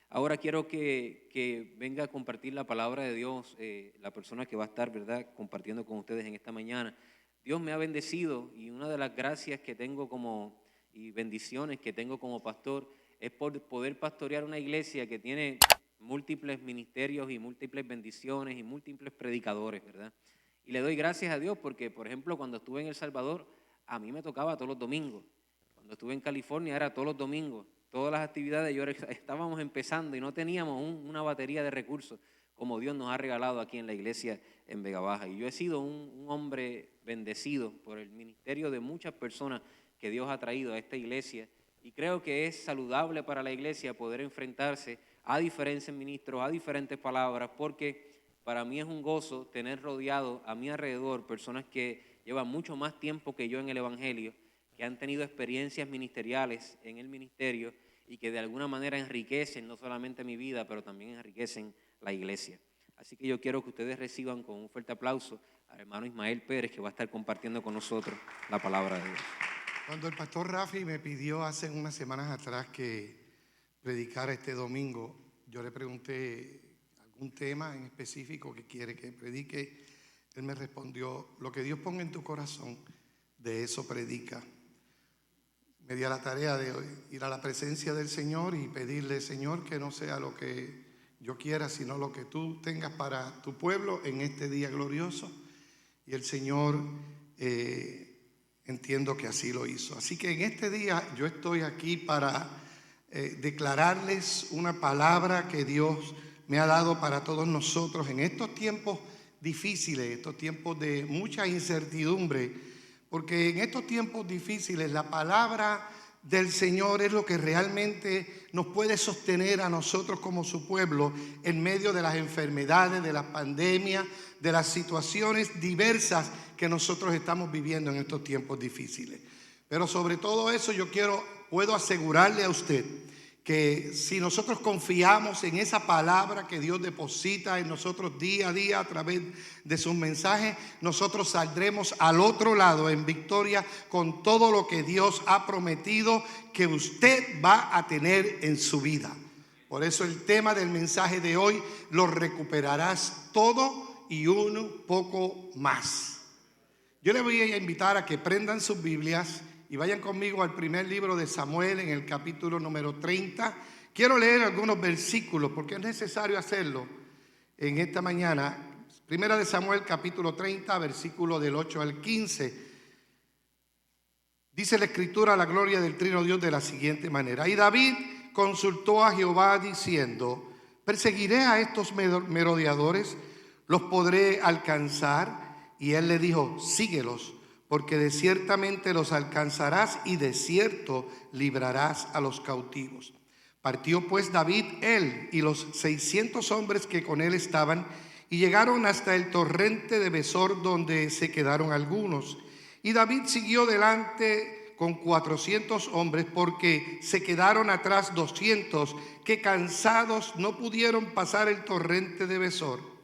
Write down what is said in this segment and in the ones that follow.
Ahora quiero que venga a compartir la palabra de Dios, la persona que va a estar, ¿verdad?, compartiendo con ustedes en esta mañana. Dios me ha bendecido y una de las gracias que tengo y bendiciones que tengo como pastor es por poder pastorear una iglesia que tiene múltiples ministerios y múltiples bendiciones y múltiples predicadores, ¿verdad? Y le doy gracias a Dios porque, por ejemplo, cuando estuve en El Salvador, a mí me tocaba todos los domingos. Cuando estuve en California era todos los domingos. Todas las actividades estábamos empezando y no teníamos una batería de recursos como Dios nos ha regalado aquí en la iglesia en Vega Baja. Y yo he sido un hombre bendecido por el ministerio de muchas personas que Dios ha traído a esta iglesia, y creo que es saludable para la iglesia poder enfrentarse a diferentes ministros, a diferentes palabras, porque para mí es un gozo tener rodeado a mi alrededor personas que llevan mucho más tiempo que yo en el evangelio, que han tenido experiencias ministeriales en el ministerio y que de alguna manera enriquecen no solamente mi vida, pero también enriquecen la iglesia. Así que yo quiero que ustedes reciban con un fuerte aplauso al hermano Ismael Pérez, que va a estar compartiendo con nosotros la palabra de Dios. Cuando el pastor Rafi me pidió hace unas semanas atrás que predicara este domingo, yo le pregunté algún tema en específico que quiere que predique. Él me respondió: lo que Dios ponga en tu corazón, de eso predica. Me di a la tarea de ir a la presencia del Señor y pedirle: Señor, que no sea lo que yo quiera, sino lo que tú tengas para tu pueblo en este día glorioso. Y el Señor entiendo que así lo hizo. Así que en este día yo estoy aquí para declararles una palabra que Dios me ha dado para todos nosotros en estos tiempos difíciles, estos tiempos de mucha incertidumbre. Porque en estos tiempos difíciles la palabra del Señor es lo que realmente nos puede sostener a nosotros como su pueblo en medio de las enfermedades, de las pandemias, de las situaciones diversas que nosotros estamos viviendo en estos tiempos difíciles. Pero sobre todo eso puedo asegurarle a usted que si nosotros confiamos en esa palabra que Dios deposita en nosotros día a día a través de sus mensajes, nosotros saldremos al otro lado en victoria con todo lo que Dios ha prometido que usted va a tener en su vida. Por eso el tema del mensaje de hoy: lo recuperarás todo y un poco más. Yo les voy a invitar a que prendan sus Biblias y vayan conmigo al primer libro de Samuel, en el capítulo número 30. Quiero leer algunos versículos porque es necesario hacerlo en esta mañana. Primera de Samuel, capítulo 30, versículo del 8 al 15. Dice la escritura, la gloria del trino Dios, de la siguiente manera: y David consultó a Jehová diciendo: ¿perseguiré a estos merodeadores? ¿Los podré alcanzar? Y él le dijo: síguelos, porque de ciertamente los alcanzarás y de cierto librarás a los cautivos. Partió pues David, él y los 600 hombres que con él estaban, y llegaron hasta el torrente de Besor, donde se quedaron algunos. Y David siguió delante con 400 hombres, porque se quedaron atrás 200, que cansados no pudieron pasar el torrente de Besor.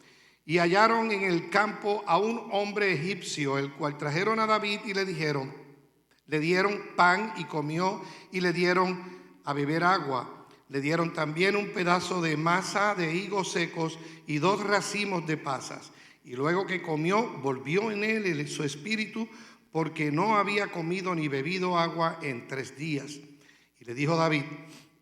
Y hallaron en el campo a un hombre egipcio, el cual trajeron a David y le dieron pan y comió, y le dieron a beber agua. Le dieron también un pedazo de masa de higos secos y 2 racimos de pasas. Y luego que comió, volvió en él su espíritu, porque no había comido ni bebido agua en 3 días. Y le dijo David: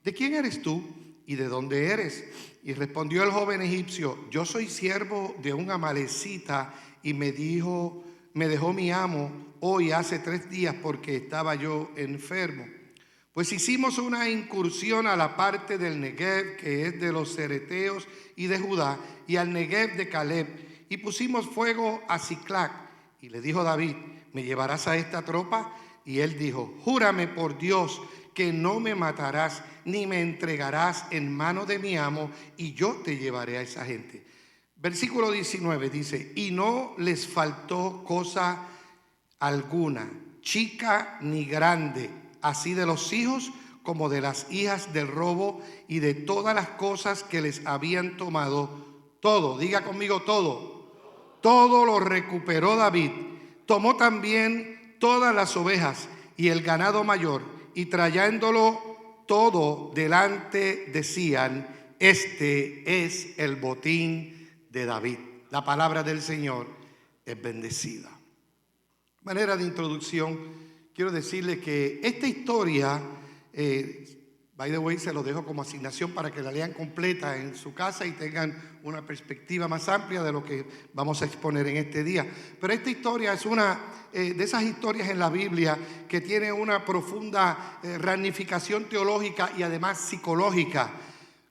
¿de quién eres tú y de dónde eres? Y respondió el joven egipcio: yo soy siervo de un amalecita, y me dejó mi amo hoy hace 3 días porque estaba yo enfermo. Pues hicimos una incursión a la parte del Negev, que es de los cereteos y de Judá, y al Negev de Caleb, y pusimos fuego a Siclac. Y le dijo David: ¿me llevarás a esta tropa? Y él dijo: júrame por Dios que no me matarás ni me entregarás en mano de mi amo, y yo te llevaré a esa gente. Versículo 19 dice: y no les faltó cosa alguna, chica ni grande, así de los hijos como de las hijas del robo, y de todas las cosas que les habían tomado. Todo, diga conmigo, todo lo recuperó David. Tomó también todas las ovejas y el ganado mayor, y trayéndolo todo delante decían: Este es el botín de David. La palabra del Señor es bendecida. Manera de introducción, quiero decirle que esta historia, by the way, se lo dejo como asignación para que la lean completa en su casa y tengan una perspectiva más amplia de lo que vamos a exponer en este día. Pero esta historia es una de esas historias en la Biblia que tiene una profunda ramificación teológica y además psicológica.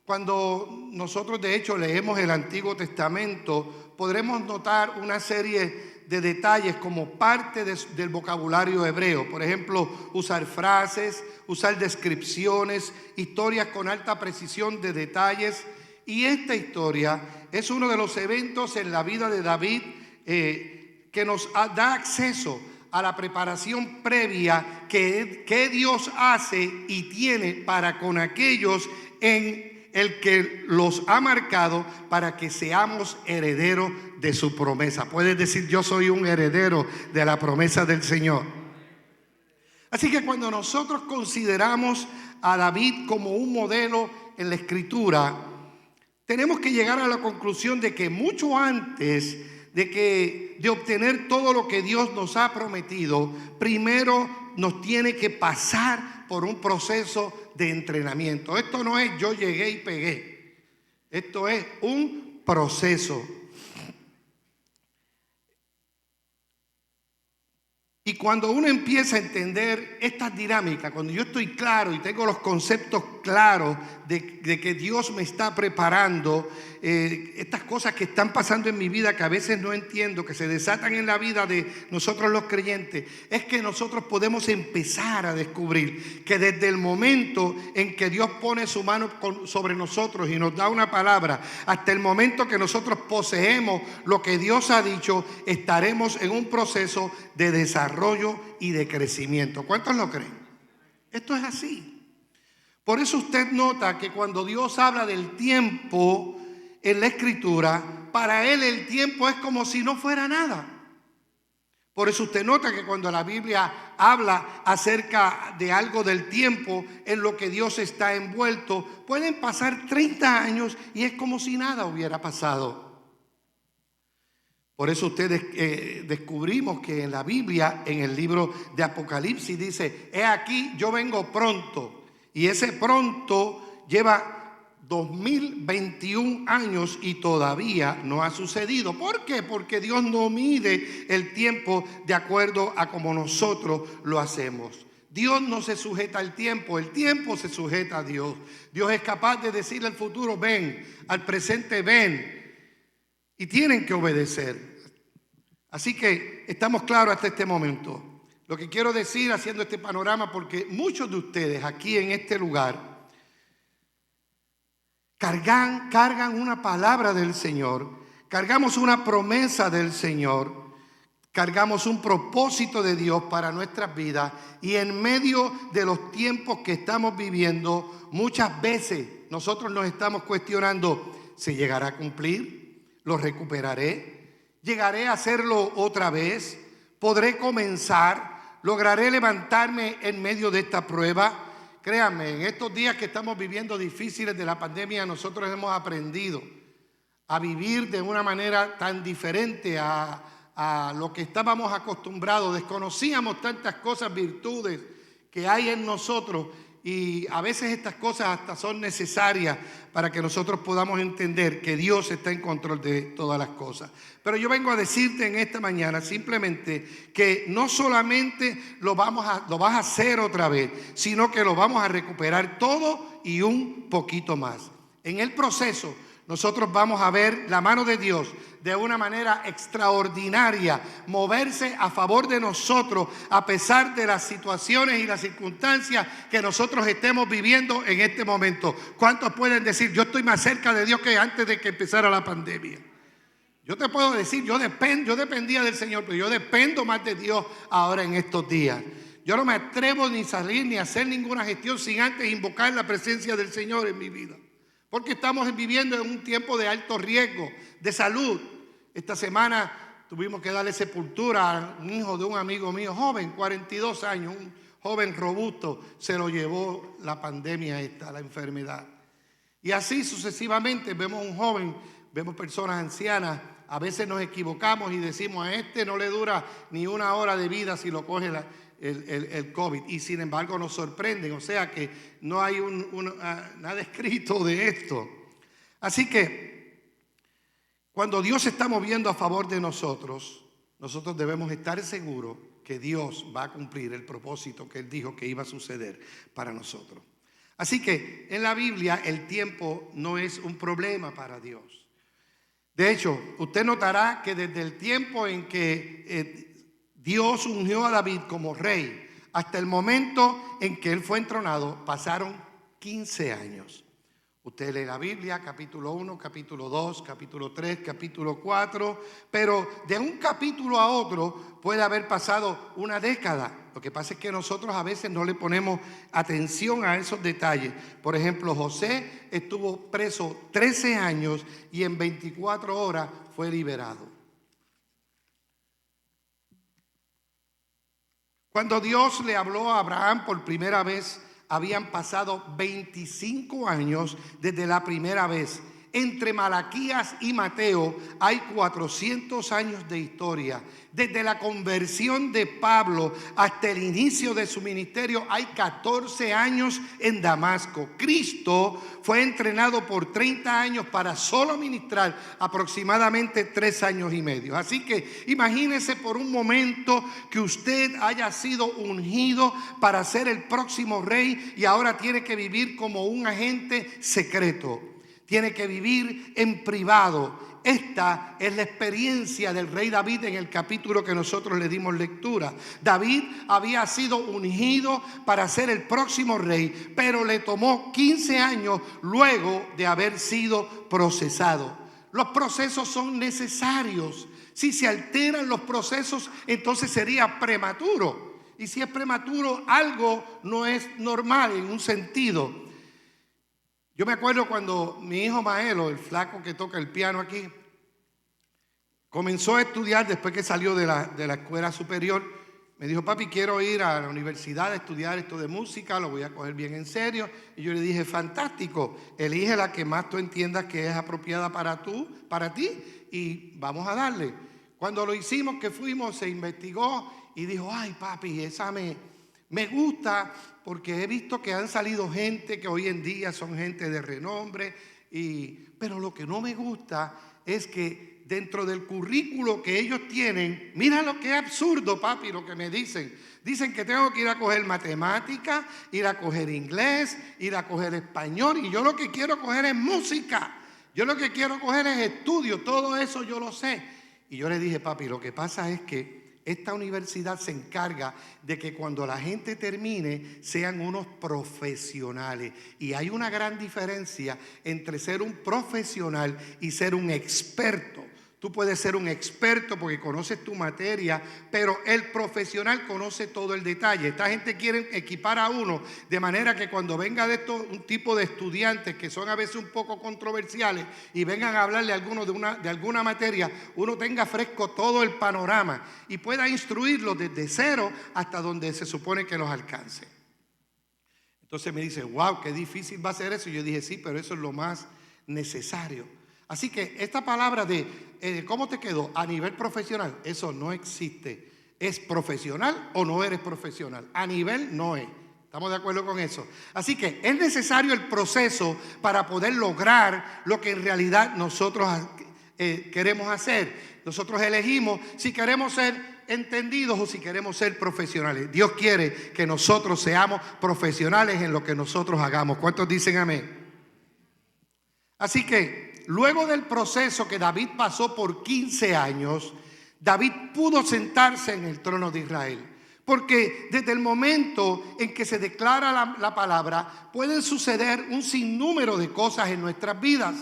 Cuando nosotros de hecho leemos el Antiguo Testamento, podremos notar una serie de detalles como parte del vocabulario hebreo. Por ejemplo, usar frases, usar descripciones, historias con alta precisión de detalles. Y esta historia es uno de los eventos en la vida de David que nos da acceso a la preparación previa que Dios hace y tiene para con aquellos en el que los ha marcado para que seamos herederos de su promesa. Puedes decir: yo soy un heredero de la promesa del Señor. Así que cuando nosotros consideramos a David como un modelo en la Escritura, tenemos que llegar a la conclusión de que mucho antes de obtener todo lo que Dios nos ha prometido, primero nos tiene que pasar por un proceso de entrenamiento. Esto no es yo llegué y pegué. Esto es un proceso. Y cuando uno empieza a entender estas dinámicas, cuando yo estoy claro y tengo los conceptos claros de que Dios me está preparando, estas cosas que están pasando en mi vida que a veces no entiendo, que se desatan en la vida de nosotros los creyentes, es que nosotros podemos empezar a descubrir que desde el momento en que Dios pone su mano sobre nosotros y nos da una palabra, hasta el momento que nosotros poseemos lo que Dios ha dicho, estaremos en un proceso de desarrollo y de crecimiento. ¿Cuántos lo creen? Esto es así. Por eso usted nota que cuando Dios habla del tiempo en la Escritura, para Él el tiempo es como si no fuera nada. Por eso usted nota que cuando la Biblia habla acerca de algo del tiempo en lo que Dios está envuelto, pueden pasar 30 años y es como si nada hubiera pasado. Por eso ustedes descubrimos que en la Biblia, en el libro de Apocalipsis, dice: he aquí, yo vengo pronto. Y ese pronto lleva 2021 años y todavía no ha sucedido. ¿Por qué? Porque Dios no mide el tiempo de acuerdo a como nosotros lo hacemos. Dios no se sujeta al tiempo, el tiempo se sujeta a Dios. Dios es capaz de decirle al futuro: ven, al presente ven. Y tienen que obedecer. Así que estamos claros hasta este momento. Lo que quiero decir haciendo este panorama, porque muchos de ustedes aquí en este lugar cargan una palabra del Señor, cargamos una promesa del Señor, cargamos un propósito de Dios para nuestras vidas, y en medio de los tiempos que estamos viviendo, muchas veces nosotros nos estamos cuestionando: ¿se llegará a cumplir? ¿Lo recuperaré? ¿Llegaré a hacerlo otra vez? ¿Podré comenzar? ¿Lograré levantarme en medio de esta prueba? Créanme, en estos días que estamos viviendo difíciles de la pandemia, nosotros hemos aprendido a vivir de una manera tan diferente a lo que estábamos acostumbrados. Desconocíamos tantas cosas, virtudes que hay en nosotros, y a veces estas cosas hasta son necesarias para que nosotros podamos entender que Dios está en control de todas las cosas. Pero yo vengo a decirte en esta mañana simplemente que no solamente lo vas a hacer otra vez, sino que lo vamos a recuperar todo y un poquito más. En el proceso nosotros vamos a ver la mano de Dios de una manera extraordinaria moverse a favor de nosotros, a pesar de las situaciones y las circunstancias que nosotros estemos viviendo en este momento. ¿Cuántos pueden decir: yo estoy más cerca de Dios que antes de que empezara la pandemia? Yo te puedo decir, yo dependía del Señor, pero yo dependo más de Dios ahora en estos días. Yo no me atrevo ni salir ni hacer ninguna gestión sin antes invocar la presencia del Señor en mi vida. Porque estamos viviendo en un tiempo de alto riesgo de salud. Esta semana tuvimos que darle sepultura a un hijo de un amigo mío, joven, 42 años, un joven robusto. Se lo llevó la pandemia esta, la enfermedad. Y así sucesivamente vemos un joven, vemos personas ancianas, a veces nos equivocamos y decimos a este no le dura ni una hora de vida si lo coge el COVID. Y sin embargo nos sorprenden, o sea que no hay nada escrito de esto. Así que cuando Dios se está moviendo a favor de nosotros, nosotros debemos estar seguros que Dios va a cumplir el propósito que Él dijo que iba a suceder para nosotros. Así que en la Biblia el tiempo no es un problema para Dios. De hecho, usted notará que desde el tiempo en que Dios ungió a David como rey hasta el momento en que él fue entronado, pasaron 15 años. Usted lee la Biblia, capítulo 1, capítulo 2, capítulo 3, capítulo 4, pero de un capítulo a otro puede haber pasado una década. Lo que pasa es que nosotros a veces no le ponemos atención a esos detalles. Por ejemplo, José estuvo preso 13 años y en 24 horas fue liberado. Cuando Dios le habló a Abraham por primera vez, habían pasado 25 años desde la primera vez. Entre Malaquías y Mateo hay 400 años de historia. Desde la conversión de Pablo hasta el inicio de su ministerio hay 14 años en Damasco. Cristo fue entrenado por 30 años para solo ministrar aproximadamente 3 años y medio. Así que imagínese por un momento que usted haya sido ungido para ser el próximo rey y ahora tiene que vivir como un agente secreto. Tiene que vivir en privado. Esta es la experiencia del rey David en el capítulo que nosotros le dimos lectura. David había sido ungido para ser el próximo rey, pero le tomó 15 años luego de haber sido procesado. Los procesos son necesarios. Si se alteran los procesos, entonces sería prematuro. Y si es prematuro, algo no es normal en un sentido. Yo me acuerdo cuando mi hijo Maelo, el flaco que toca el piano aquí, comenzó a estudiar después que salió de la escuela superior. Me dijo, papi, quiero ir a la universidad a estudiar esto de música, lo voy a coger bien en serio. Y yo le dije, fantástico, elige la que más tú entiendas que es apropiada para ti y vamos a darle. Cuando lo hicimos, que fuimos, se investigó y dijo, ay papi, esa me gusta porque he visto que han salido gente que hoy en día son gente de renombre, pero lo que no me gusta es que dentro del currículo que ellos tienen, mira lo que es absurdo, papi, lo que me dicen. Dicen que tengo que ir a coger matemática, ir a coger inglés, ir a coger español, y yo lo que quiero coger es música. Yo lo que quiero coger es estudio, todo eso yo lo sé. Y yo le dije, papi, lo que pasa es que esta universidad se encarga de que cuando la gente termine sean unos profesionales. Y hay una gran diferencia entre ser un profesional y ser un experto. Tú puedes ser un experto porque conoces tu materia, pero el profesional conoce todo el detalle. Esta gente quiere equipar a uno de manera que cuando venga de esto un tipo de estudiantes que son a veces un poco controversiales y vengan a hablarle a alguno de alguna materia, uno tenga fresco todo el panorama y pueda instruirlos desde cero hasta donde se supone que los alcance. Entonces me dice, wow, qué difícil va a ser eso. Y yo dije, sí, pero eso es lo más necesario. Así que esta palabra de ¿cómo te quedó? A nivel profesional, eso no existe. ¿Es profesional o no eres profesional? A nivel no es. ¿Estamos de acuerdo con eso? Así que es necesario el proceso para poder lograr lo que en realidad nosotros queremos hacer. Nosotros elegimos si queremos ser entendidos o si queremos ser profesionales. Dios quiere que nosotros seamos profesionales en lo que nosotros hagamos. ¿Cuántos dicen amén? Así que luego del proceso que David pasó por 15 años, David pudo sentarse en el trono de Israel. Porque desde el momento en que se declara la palabra, pueden suceder un sinnúmero de cosas en nuestras vidas.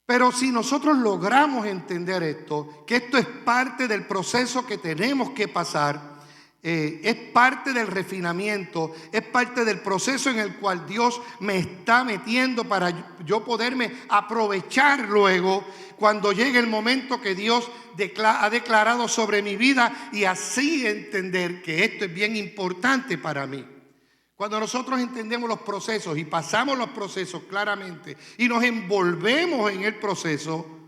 Pero si nosotros logramos entender esto, que esto es parte del proceso que tenemos que pasar, es parte del refinamiento, es parte del proceso en el cual Dios me está metiendo para yo poderme aprovechar luego cuando llegue el momento que Dios ha declarado sobre mi vida y así entender que esto es bien importante para mí. Cuando nosotros entendemos los procesos y pasamos los procesos claramente y nos envolvemos en el proceso,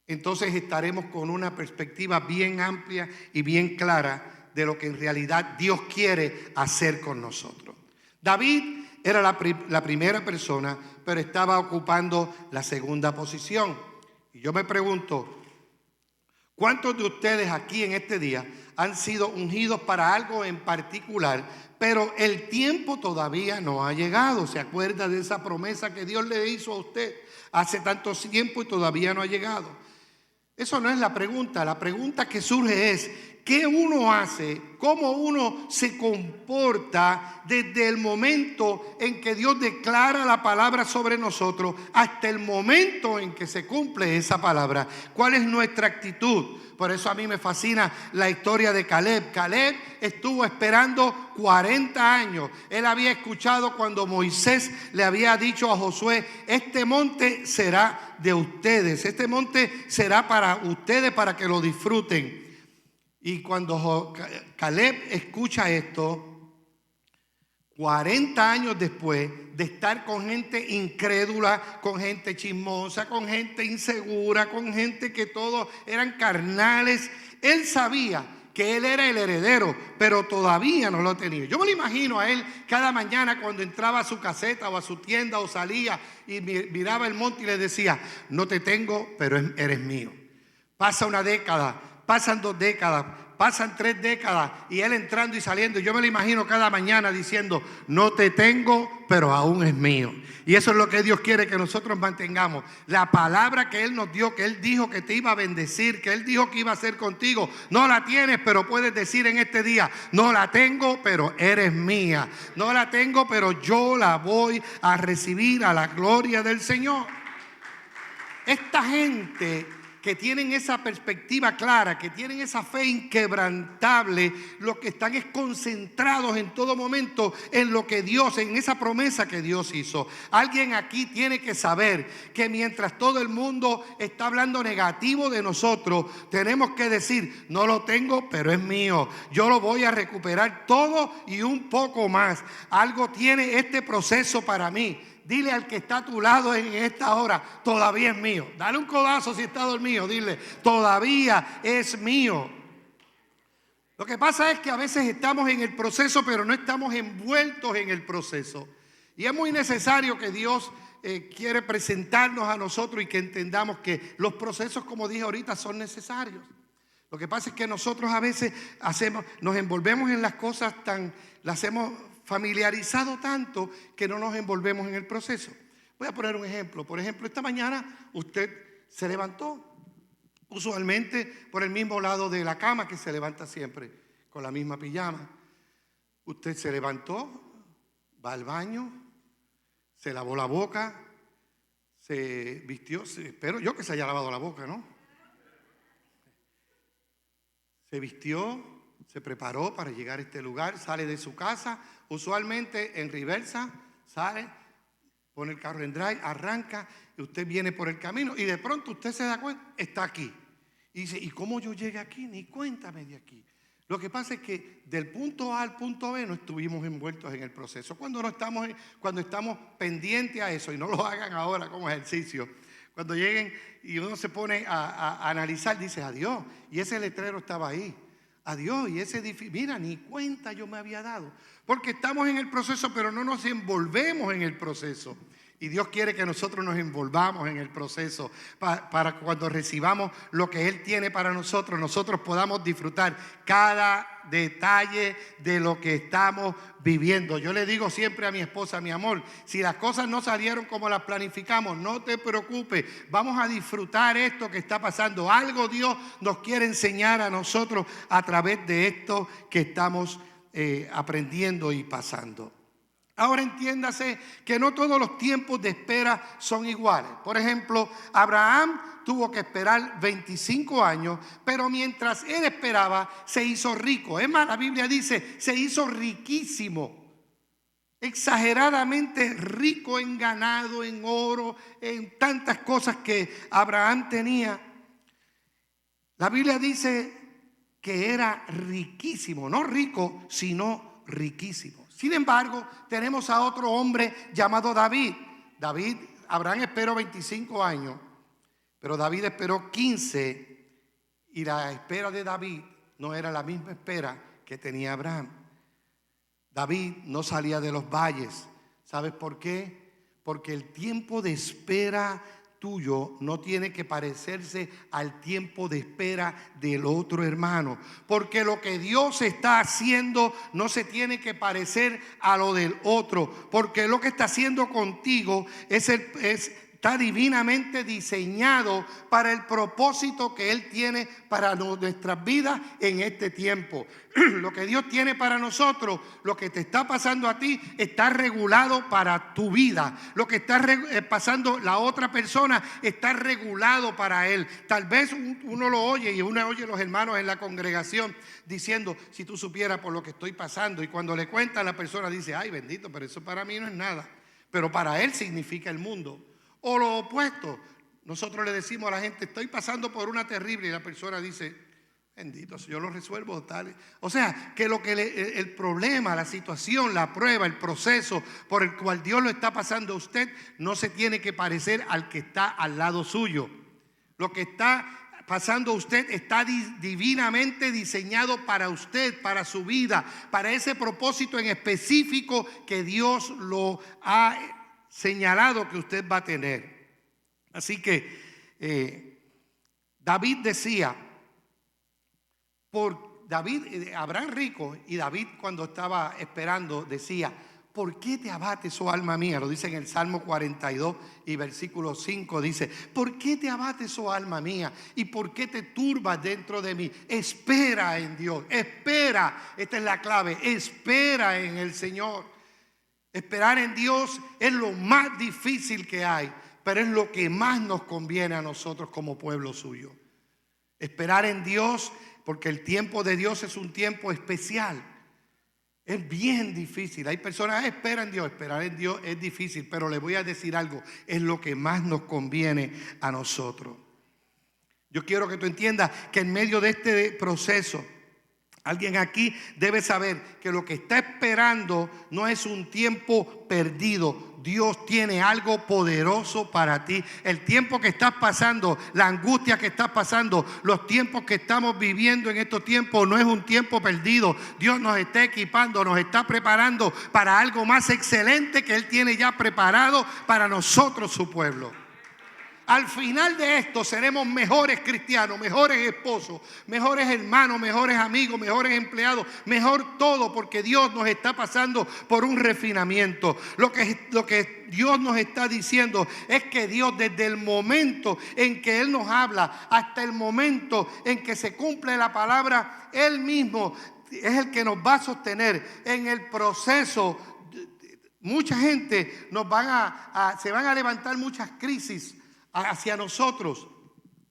entonces estaremos con una perspectiva bien amplia y bien clara de lo que en realidad Dios quiere hacer con nosotros. David era la primera persona, pero estaba ocupando la segunda posición. Y yo me pregunto, ¿cuántos de ustedes aquí en este día han sido ungidos para algo en particular, pero el tiempo todavía no ha llegado? ¿Se acuerda de esa promesa que Dios le hizo a usted hace tanto tiempo y todavía no ha llegado? Eso no es la pregunta. La pregunta que surge es, ¿qué uno hace? ¿Cómo uno se comporta desde el momento en que Dios declara la palabra sobre nosotros hasta el momento en que se cumple esa palabra? ¿Cuál es nuestra actitud? Por eso a mí me fascina la historia de Caleb. Caleb estuvo esperando 40 años. Él había escuchado cuando Moisés le había dicho a Josué, este monte será de ustedes, este monte será para ustedes para que lo disfruten. Y cuando Caleb escucha esto, 40 años después de estar con gente incrédula, con gente chismosa, con gente insegura, con gente que todos eran carnales, él sabía que él era el heredero, pero todavía no lo tenía. Yo me lo imagino a él cada mañana cuando entraba a su caseta o a su tienda o salía y miraba el monte y le decía, no te tengo, pero eres mío. Pasa una década, pasan 2 décadas, pasan 3 décadas y él entrando y saliendo. Yo me lo imagino cada mañana diciendo, no te tengo, pero aún es mío. Y eso es lo que Dios quiere que nosotros mantengamos. La palabra que Él nos dio, que Él dijo que te iba a bendecir, que Él dijo que iba a hacer contigo. No la tienes, pero puedes decir en este día, no la tengo, pero eres mía. No la tengo, pero yo la voy a recibir a la gloria del Señor. Esta gente que tienen esa perspectiva clara, que tienen esa fe inquebrantable, lo que están es concentrados en todo momento en lo que Dios, en esa promesa que Dios hizo. Alguien aquí tiene que saber que mientras todo el mundo está hablando negativo de nosotros, tenemos que decir, no lo tengo, pero es mío. Yo lo voy a recuperar todo y un poco más. Algo tiene este proceso para mí. Dile al que está a tu lado en esta hora, todavía es mío. Dale un codazo si está dormido, dile, todavía es mío. Lo que pasa es que a veces estamos en el proceso, pero no estamos envueltos en el proceso. Y es muy necesario que Dios quiere presentarnos a nosotros y que entendamos que los procesos, como dije ahorita, son necesarios. Lo que pasa es que nosotros a veces nos envolvemos en las cosas las hemos familiarizado tanto que no nos envolvemos en el proceso. Voy a poner un ejemplo. Por ejemplo, esta mañana usted se levantó, usualmente por el mismo lado de la cama que se levanta siempre, con la misma pijama. Usted se levantó, va al baño, se lavó la boca, se vistió, espero yo que se haya lavado la boca, ¿no? Se vistió, se preparó para llegar a este lugar, sale de su casa, usualmente en reversa, sale, pone el carro en drive, arranca, y usted viene por el camino y de pronto usted se da cuenta, está aquí. Y dice, ¿y cómo yo llegué aquí? Ni cuéntame de aquí. Lo que pasa es que del punto A al punto B no estuvimos envueltos en el proceso. Cuando estamos pendientes a eso, y no lo hagan ahora como ejercicio, cuando lleguen y uno se pone a analizar, dice, adiós, y ese letrero estaba ahí. Adiós, y ese edificio, mira, ni cuenta yo me había dado. Porque estamos en el proceso, pero no nos envolvemos en el proceso. Y Dios quiere que nosotros nos envolvamos en el proceso para cuando recibamos lo que Él tiene para nosotros, nosotros podamos disfrutar cada detalle de lo que estamos viviendo. Yo le digo siempre a mi esposa, mi amor, si las cosas no salieron como las planificamos, no te preocupes, vamos a disfrutar esto que está pasando. Algo Dios nos quiere enseñar a nosotros a través de esto que estamos aprendiendo y pasando. Ahora entiéndase que no todos los tiempos de espera son iguales. Por ejemplo, Abraham tuvo que esperar 25 años, pero mientras él esperaba, se hizo rico. Es más, la Biblia dice, se hizo riquísimo, exageradamente rico en ganado, en oro, en tantas cosas que Abraham tenía. La Biblia dice que era riquísimo, no rico, sino riquísimo. Sin embargo, tenemos a otro hombre llamado David. Abraham esperó 25 años, pero David esperó 15, y la espera de David no era la misma espera que tenía Abraham. David no salía de los valles. ¿Sabes por qué? Porque el tiempo de espera tuyo no tiene que parecerse al tiempo de espera del otro hermano, porque lo que Dios está haciendo no se tiene que parecer a lo del otro, porque lo que está haciendo contigo está divinamente diseñado para el propósito que Él tiene para nuestras vidas en este tiempo. Lo que Dios tiene para nosotros, lo que te está pasando a ti, está regulado para tu vida. Lo que está pasando la otra persona está regulado para él. Tal vez uno lo oye y uno oye a los hermanos en la congregación diciendo: si tú supieras por lo que estoy pasando. Y cuando le cuentan, la persona dice: ay, bendito, pero eso para mí no es nada. Pero para él significa el mundo. O lo opuesto, nosotros le decimos a la gente: estoy pasando por una terrible, y la persona dice: bendito, yo lo resuelvo tal. O sea, que el problema, la situación, la prueba, el proceso por el cual Dios lo está pasando a usted no se tiene que parecer al que está al lado suyo. Lo que está pasando a usted está divinamente diseñado para usted, para su vida, para ese propósito en específico que Dios lo ha señalado que usted va a tener. Así que David decía, Abraham rico, y David cuando estaba esperando decía: ¿por qué te abates, oh alma mía? Lo dice en el Salmo 42 y versículo 5, dice: ¿por qué te abates, oh alma mía? ¿Y por qué te turbas dentro de mí? Espera en Dios, espera, esta es la clave, espera en el Señor. Esperar en Dios es lo más difícil que hay, pero es lo que más nos conviene a nosotros como pueblo suyo. Esperar en Dios, porque el tiempo de Dios es un tiempo especial. Es bien difícil. Hay personas que esperan en Dios. Esperar en Dios es difícil, pero le voy a decir algo: es lo que más nos conviene a nosotros. Yo quiero que tú entiendas que en medio de este proceso, alguien aquí debe saber que lo que está esperando no es un tiempo perdido. Dios tiene algo poderoso para ti. El tiempo que estás pasando, la angustia que estás pasando, los tiempos que estamos viviendo en estos tiempos no es un tiempo perdido. Dios nos está equipando, nos está preparando para algo más excelente que Él tiene ya preparado para nosotros, su pueblo. Al final de esto seremos mejores cristianos, mejores esposos, mejores hermanos, mejores amigos, mejores empleados, mejor todo, porque Dios nos está pasando por un refinamiento. Lo que Dios nos está diciendo es que Dios, desde el momento en que Él nos habla hasta el momento en que se cumple la palabra, Él mismo es el que nos va a sostener en el proceso. Mucha gente se van a levantar muchas crisis hacia nosotros.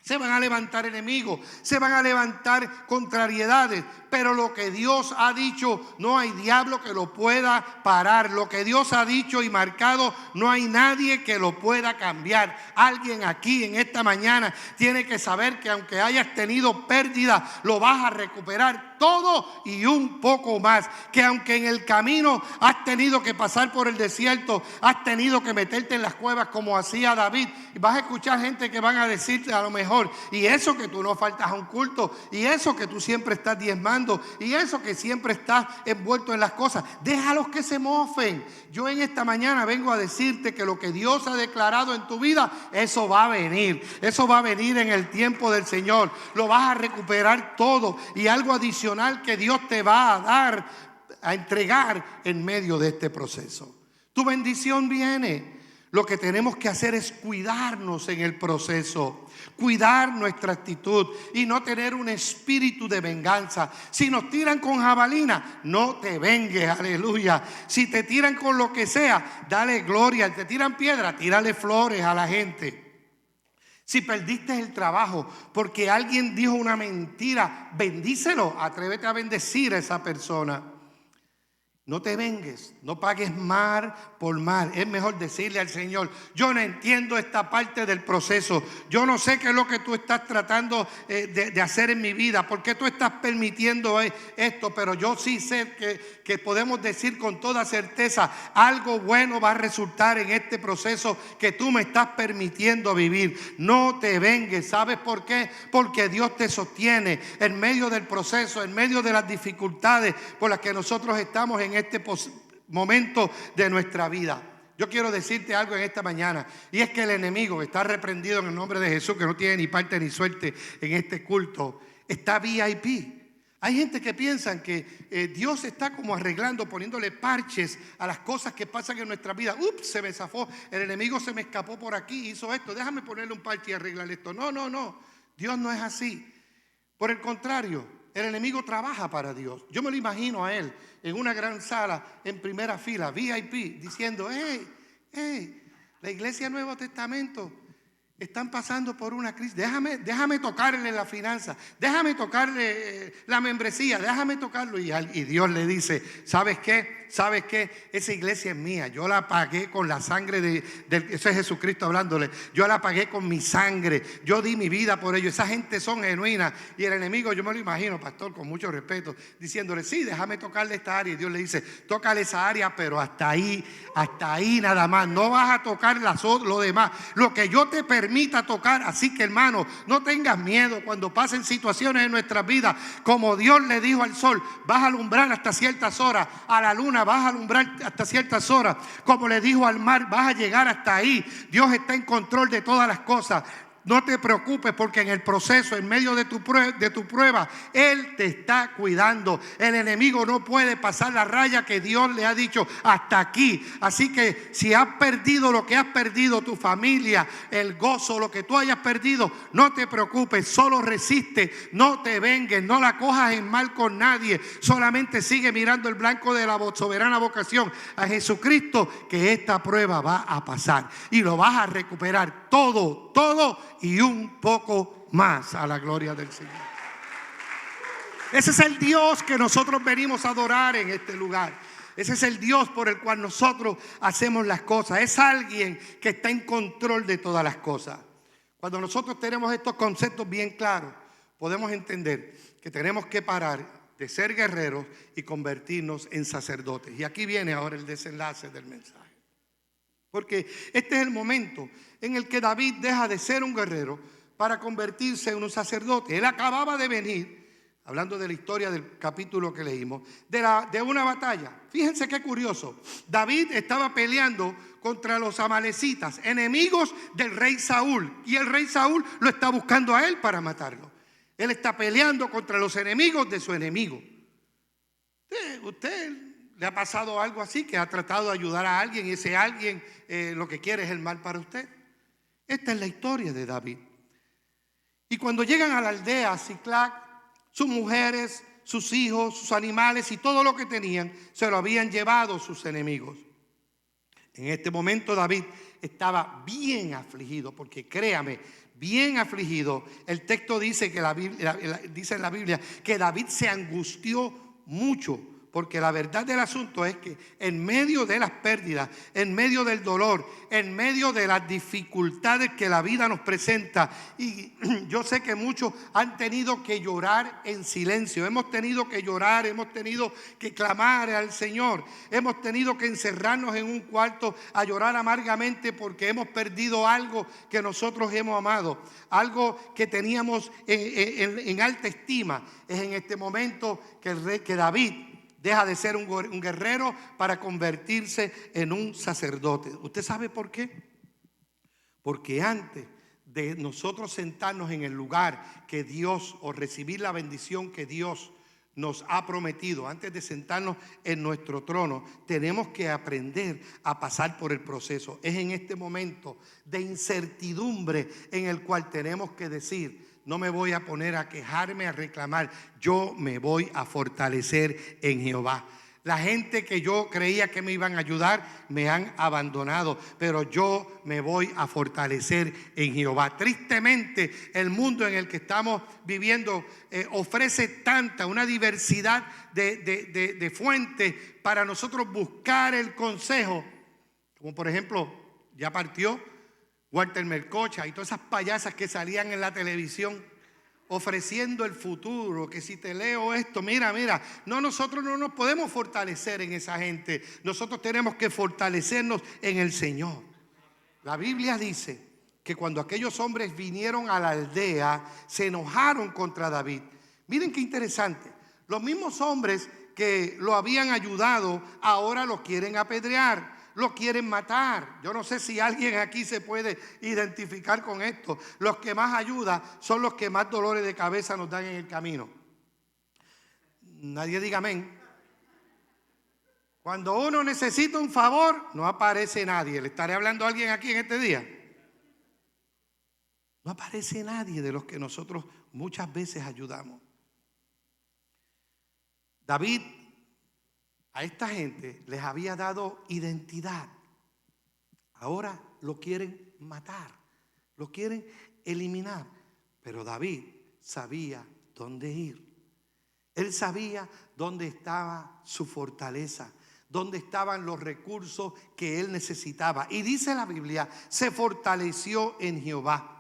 Se van a levantar enemigos, se van a levantar contrariedades, pero lo que Dios ha dicho, no hay diablo que lo pueda parar. Lo que Dios ha dicho y marcado, no hay nadie que lo pueda cambiar. Alguien aquí en esta mañana tiene que saber que aunque hayas tenido pérdida, lo vas a recuperar todo y un poco más. Que aunque en el camino has tenido que pasar por el desierto, has tenido que meterte en las cuevas como hacía David, y vas a escuchar gente que van a decirte a lo mejor: y eso que tú no faltas a un culto, y eso que tú siempre estás diezmando, y eso que siempre estás envuelto en las cosas. Déjalos que se mofen. Yo en esta mañana vengo a decirte que lo que Dios ha declarado en tu vida, eso va a venir. Eso va a venir en el tiempo del Señor. Lo vas a recuperar todo, y algo adicional que Dios te va a dar, a entregar en medio de este proceso. Tu bendición viene. Lo que tenemos que hacer es cuidarnos en el proceso, cuidar nuestra actitud y no tener un espíritu de venganza. Si nos tiran con jabalina, no te vengues, aleluya. Si te tiran con lo que sea, dale gloria. Si te tiran piedra, tírale flores a la gente. Si perdiste el trabajo porque alguien dijo una mentira, bendícelo, atrévete a bendecir a esa persona. No te vengues, no pagues mal por mal. Es mejor decirle al Señor: yo no entiendo esta parte del proceso. Yo no sé qué es lo que tú estás tratando de hacer en mi vida. ¿Por qué tú estás permitiendo esto? Pero yo sí sé que podemos decir con toda certeza: algo bueno va a resultar en este proceso que tú me estás permitiendo vivir. No te vengues. ¿Sabes por qué? Porque Dios te sostiene en medio del proceso, en medio de las dificultades por las que nosotros estamos en este momento de nuestra vida. Yo quiero decirte algo en esta mañana, y es que el enemigo está reprendido en el nombre de Jesús, que no tiene ni parte ni suerte en este culto. Está VIP. Hay gente que piensa que Dios está como arreglando, poniéndole parches a las cosas que pasan en nuestra vida. Ups, se me zafó, el enemigo se me escapó por aquí, hizo esto, déjame ponerle un parche y arreglar esto. No, Dios no es así. Por el contrario, el enemigo trabaja para Dios. Yo me lo imagino a él en una gran sala, en primera fila, VIP, diciendo: la iglesia Nuevo Testamento están pasando por una crisis. Déjame tocarle la finanza, déjame tocarle la membresía, déjame tocarlo. Y Dios le dice: ¿sabes qué? Esa iglesia es mía. Yo la pagué con la sangre ese es Jesucristo hablándole. Yo la pagué con mi sangre. Yo di mi vida por ellos. Esa gente son genuinas. Y el enemigo, yo me lo imagino, pastor, con mucho respeto, diciéndole: sí, déjame tocarle esta área. Y Dios le dice: tócale esa área, pero hasta ahí nada más. No vas a tocar lo demás. Lo que yo te permita tocar. Así que, hermano, no tengas miedo cuando pasen situaciones en nuestras vidas. Como Dios le dijo al sol: vas a alumbrar hasta ciertas horas. A la luna vas a alumbrar hasta ciertas horas. Como le dijo al mar: vas a llegar hasta ahí. Dios está en control de todas las cosas. No te preocupes, porque en el proceso, en medio de tu prueba, Él te está cuidando. El enemigo no puede pasar la raya que Dios le ha dicho: hasta aquí. Así que si has perdido lo que has perdido, tu familia, el gozo, lo que tú hayas perdido, no te preocupes, solo resiste, no te vengues, no la cojas en mal con nadie. Solamente sigue mirando el blanco de la soberana vocación, a Jesucristo, que esta prueba va a pasar y lo vas a recuperar todo y un poco más, a la gloria del Señor. Ese es el Dios que nosotros venimos a adorar en este lugar. Ese es el Dios por el cual nosotros hacemos las cosas. Es alguien que está en control de todas las cosas. Cuando nosotros tenemos estos conceptos bien claros, podemos entender que tenemos que parar de ser guerreros y convertirnos en sacerdotes. Y aquí viene ahora el desenlace del mensaje. Porque este es el momento en el que David deja de ser un guerrero para convertirse en un sacerdote. Él acababa de venir, hablando de la historia del capítulo que leímos, de una batalla. Fíjense qué curioso. David estaba peleando contra los amalecitas, enemigos del rey Saúl. Y el rey Saúl lo está buscando a él para matarlo. Él está peleando contra los enemigos de su enemigo. ¿Usted le ha pasado algo así, que ha tratado de ayudar a alguien y ese alguien lo que quiere es el mal para usted? Esta es la historia de David. Y cuando llegan a la aldea Siclac, sus mujeres, sus hijos, sus animales y todo lo que tenían se lo habían llevado sus enemigos. En este momento David estaba bien afligido, porque créame, bien afligido. El texto dice dice en la Biblia que David se angustió mucho. Porque la verdad del asunto es que en medio de las pérdidas, en medio del dolor, en medio de las dificultades que la vida nos presenta, y yo sé que muchos han tenido que llorar en silencio, hemos tenido que llorar, hemos tenido que clamar al Señor, hemos tenido que encerrarnos en un cuarto a llorar amargamente porque hemos perdido algo que nosotros hemos amado, algo que teníamos en alta estima. Es en este momento que David deja de ser un guerrero para convertirse en un sacerdote. ¿Usted sabe por qué? Porque antes de nosotros sentarnos en el lugar que Dios, o recibir la bendición que Dios nos ha prometido, antes de sentarnos en nuestro trono, tenemos que aprender a pasar por el proceso. Es en este momento de incertidumbre en el cual tenemos que decir: no me voy a poner a quejarme, a reclamar. Yo me voy a fortalecer en Jehová. La gente que yo creía que me iban a ayudar me han abandonado, pero yo me voy a fortalecer en Jehová. Tristemente, el mundo en el que estamos viviendo ofrece una diversidad de fuentes para nosotros buscar el consejo. Como por ejemplo, ya partió Walter Melcocha y todas esas payasas que salían en la televisión ofreciendo el futuro, que si te leo esto, mira, no, nosotros no nos podemos fortalecer en esa gente, nosotros tenemos que fortalecernos en el Señor. La Biblia dice que cuando aquellos hombres vinieron a la aldea, se enojaron contra David. Miren qué interesante, los mismos hombres que lo habían ayudado, ahora lo quieren apedrear, lo quieren matar. Yo no sé si alguien aquí se puede identificar con esto. Los que más ayudan son los que más dolores de cabeza nos dan en el camino. Nadie diga amén. Cuando uno necesita un favor, no aparece nadie. ¿Le estaré hablando a alguien aquí en este día? No aparece nadie de los que nosotros muchas veces ayudamos. David a esta gente les había dado identidad. Ahora lo quieren matar, lo quieren eliminar. Pero David sabía dónde ir. Él sabía dónde estaba su fortaleza, dónde estaban los recursos que él necesitaba. Y dice la Biblia, se fortaleció en Jehová.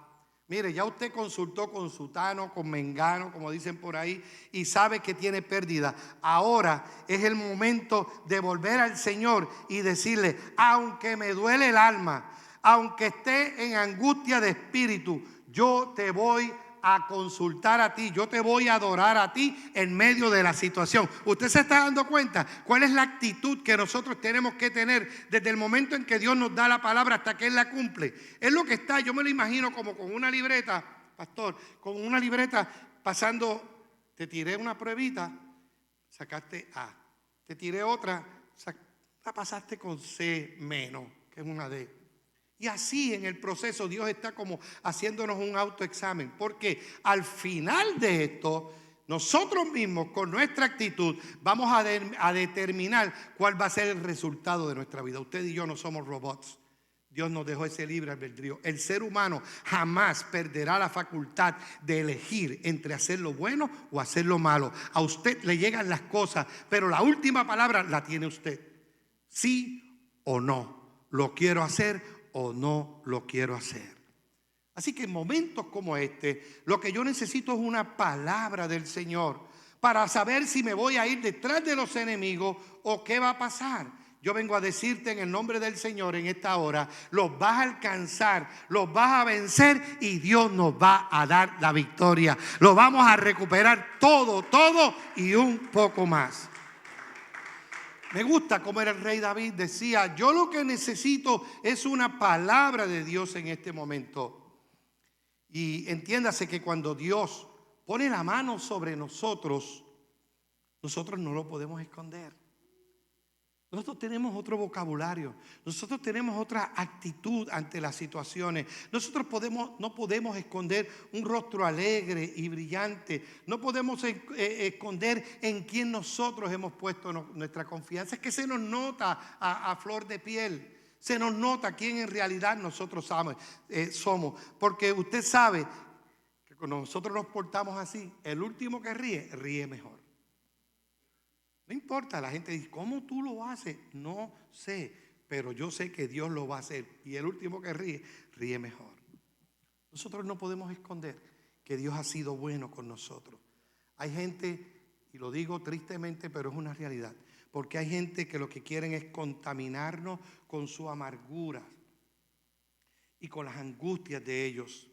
Mire, ya usted consultó con sutano, con mengano, como dicen por ahí, y sabe que tiene pérdida. Ahora es el momento de volver al Señor y decirle, aunque me duele el alma, aunque esté en angustia de espíritu, yo te voy a consultar a ti, yo te voy a adorar a ti en medio de la situación. ¿Usted se está dando cuenta cuál es la actitud que nosotros tenemos que tener desde el momento en que Dios nos da la palabra hasta que Él la cumple? Es lo que está, yo me lo imagino como con una libreta, pastor, con una libreta pasando, te tiré una pruebita, sacaste A, te tiré otra, la pasaste con C menos, que es una D. Y así en el proceso Dios está como haciéndonos un autoexamen, porque al final de esto nosotros mismos con nuestra actitud vamos a determinar cuál va a ser el resultado de nuestra vida. Usted y yo no somos robots. Dios nos dejó ese libre albedrío. El ser humano jamás perderá la facultad de elegir entre hacer lo bueno o hacer lo malo. A usted le llegan las cosas, pero la última palabra la tiene usted. Sí o no. ¿Lo quiero hacer o no lo quiero hacer? Así que en momentos como este, lo que yo necesito es una palabra del Señor para saber si me voy a ir detrás de los enemigos o qué va a pasar. Yo vengo a decirte en el nombre del Señor en esta hora, los vas a alcanzar, los vas a vencer y Dios nos va a dar la victoria. Lo vamos a recuperar todo y un poco más. Me gusta como era el rey David, decía, yo lo que necesito es una palabra de Dios en este momento. Y entiéndase que cuando Dios pone la mano sobre nosotros, nosotros no lo podemos esconder. Nosotros tenemos otro vocabulario, nosotros tenemos otra actitud ante las situaciones. Nosotros no podemos esconder un rostro alegre y brillante. No podemos esconder en quién nosotros hemos puesto nuestra confianza. Es que se nos nota a flor de piel. Se nos nota quién en realidad nosotros somos. Porque usted sabe que cuando nosotros nos portamos así, el último que ríe mejor. No importa, la gente dice, ¿cómo tú lo haces? No sé, pero yo sé que Dios lo va a hacer. Y el último que ríe mejor. Nosotros no podemos esconder que Dios ha sido bueno con nosotros. Hay gente, y lo digo tristemente, pero es una realidad, porque hay gente que lo que quieren es contaminarnos con su amargura y con las angustias de ellos.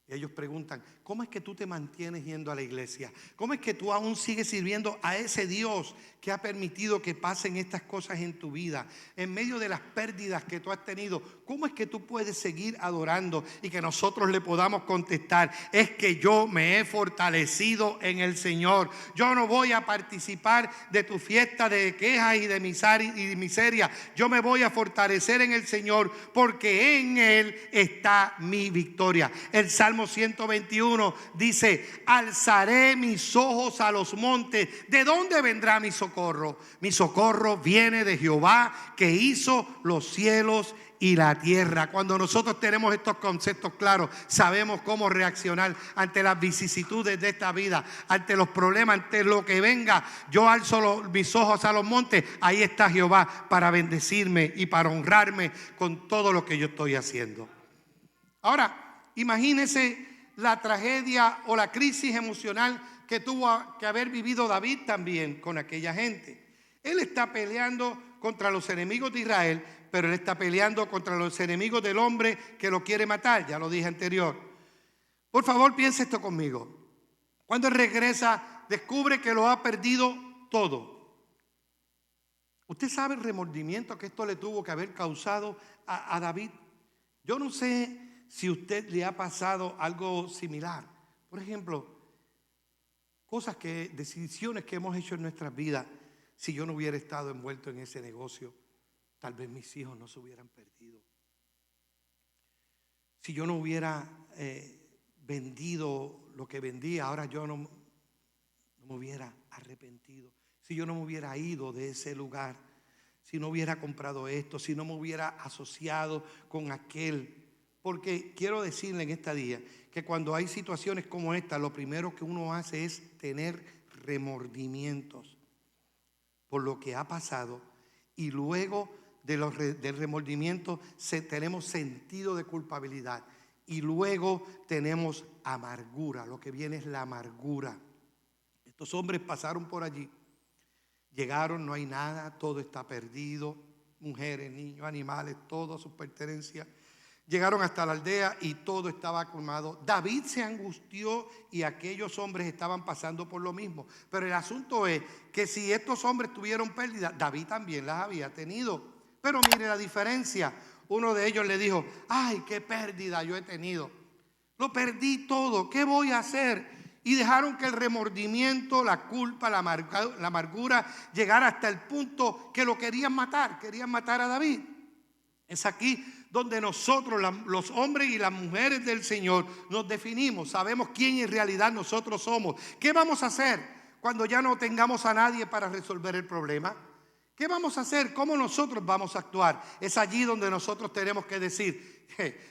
Y ellos preguntan, ¿cómo es que tú te mantienes yendo a la iglesia? ¿Cómo es que tú aún sigues sirviendo a ese Dios que ha permitido que pasen estas cosas en tu vida? En medio de las pérdidas que tú has tenido, ¿cómo es que tú puedes seguir adorando? Y que nosotros le podamos contestar, es que yo me he fortalecido en el Señor. Yo no voy a participar de tu fiesta de quejas y de miseria. Yo me voy a fortalecer en el Señor porque en Él está mi victoria. El Salmo Salmo 121 dice: alzaré mis ojos a los montes. ¿De dónde vendrá mi socorro? Mi socorro viene de Jehová, que hizo los cielos y la tierra. Cuando nosotros tenemos estos conceptos claros, sabemos cómo reaccionar ante las vicisitudes de esta vida, ante los problemas, ante lo que venga. Yo alzo mis ojos a los montes. Ahí está Jehová para bendecirme y para honrarme con todo lo que yo estoy haciendo. Ahora, imagínense la tragedia o la crisis emocional que tuvo que haber vivido David también con aquella gente. Él está peleando contra los enemigos de Israel, pero él está peleando contra los enemigos del hombre que lo quiere matar. Ya lo dije anterior. Por favor, piense esto conmigo. Cuando él regresa, descubre que lo ha perdido todo. ¿Usted sabe el remordimiento que esto le tuvo que haber causado a David? Yo no sé si a usted le ha pasado algo similar. Por ejemplo, decisiones que hemos hecho en nuestras vidas. Si yo no hubiera estado envuelto en ese negocio, tal vez mis hijos no se hubieran perdido. Si yo no hubiera vendido lo que vendía, ahora yo no me hubiera arrepentido. Si yo no me hubiera ido de ese lugar, si no hubiera comprado esto, si no me hubiera asociado con aquel. Porque quiero decirle en este día que cuando hay situaciones como esta, lo primero que uno hace es tener remordimientos por lo que ha pasado, y luego del remordimiento tenemos sentido de culpabilidad, y luego tenemos amargura. Lo que viene es la amargura. Estos hombres pasaron por allí, llegaron, no hay nada, todo está perdido, mujeres, niños, animales, todas sus pertenencias. Llegaron hasta la aldea y todo estaba colmado. David se angustió y aquellos hombres estaban pasando por lo mismo. Pero el asunto es que si estos hombres tuvieron pérdida, David también las había tenido. Pero mire la diferencia. Uno de ellos le dijo: ay, qué pérdida yo he tenido. Lo perdí todo, ¿qué voy a hacer? Y dejaron que el remordimiento, la culpa, la amargura llegara hasta el punto que lo querían matar a David. Es aquí donde nosotros, los hombres y las mujeres del Señor, nos definimos. Sabemos quién en realidad nosotros somos. ¿Qué vamos a hacer cuando ya no tengamos a nadie para resolver el problema? ¿Qué vamos a hacer? ¿Cómo nosotros vamos a actuar? Es allí donde nosotros tenemos que decir: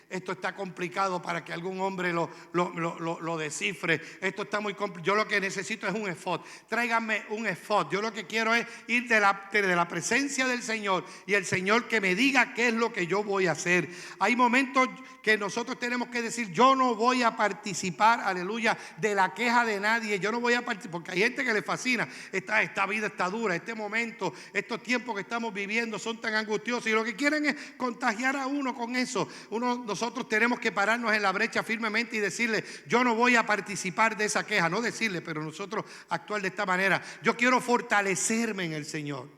esto está complicado para que algún hombre lo descifre. Esto está muy complicado. Yo lo que necesito es un efod. Tráiganme un efod. Yo lo que quiero es ir de la presencia del Señor y el Señor que me diga qué es lo que yo voy a hacer. Hay momentos que nosotros tenemos que decir: yo no voy a participar, aleluya, de la queja de nadie. Yo no voy a participar, porque hay gente que le fascina. Esta vida está dura, este momento, estos tiempos que estamos viviendo son tan angustiosos, y lo que quieren es contagiar a uno con eso. Nosotros tenemos que pararnos en la brecha firmemente y decirle: yo no voy a participar de esa queja. No decirle, pero nosotros actuar de esta manera: yo quiero fortalecerme en el Señor.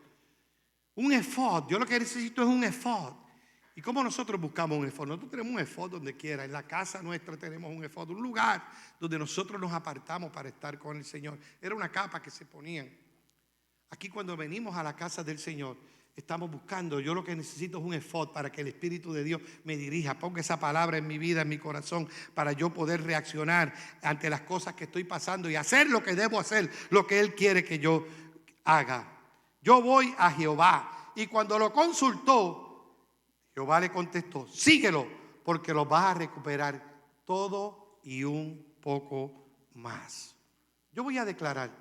Un efod. Yo lo que necesito es un efod. ¿Y cómo nosotros buscamos un efod? Nosotros tenemos un efod donde quiera. En la casa nuestra tenemos un efod, un lugar donde nosotros nos apartamos para estar con el Señor. Era una capa que se ponían. Aquí, cuando venimos a la casa del Señor, estamos buscando. Yo lo que necesito es un efod para que el Espíritu de Dios me dirija. Ponga esa palabra en mi vida, en mi corazón, para yo poder reaccionar ante las cosas que estoy pasando y hacer lo que debo hacer, lo que Él quiere que yo haga. Yo voy a Jehová. Y cuando lo consultó, Jehová le contestó: síguelo, porque lo vas a recuperar todo y un poco más. Yo voy a declarar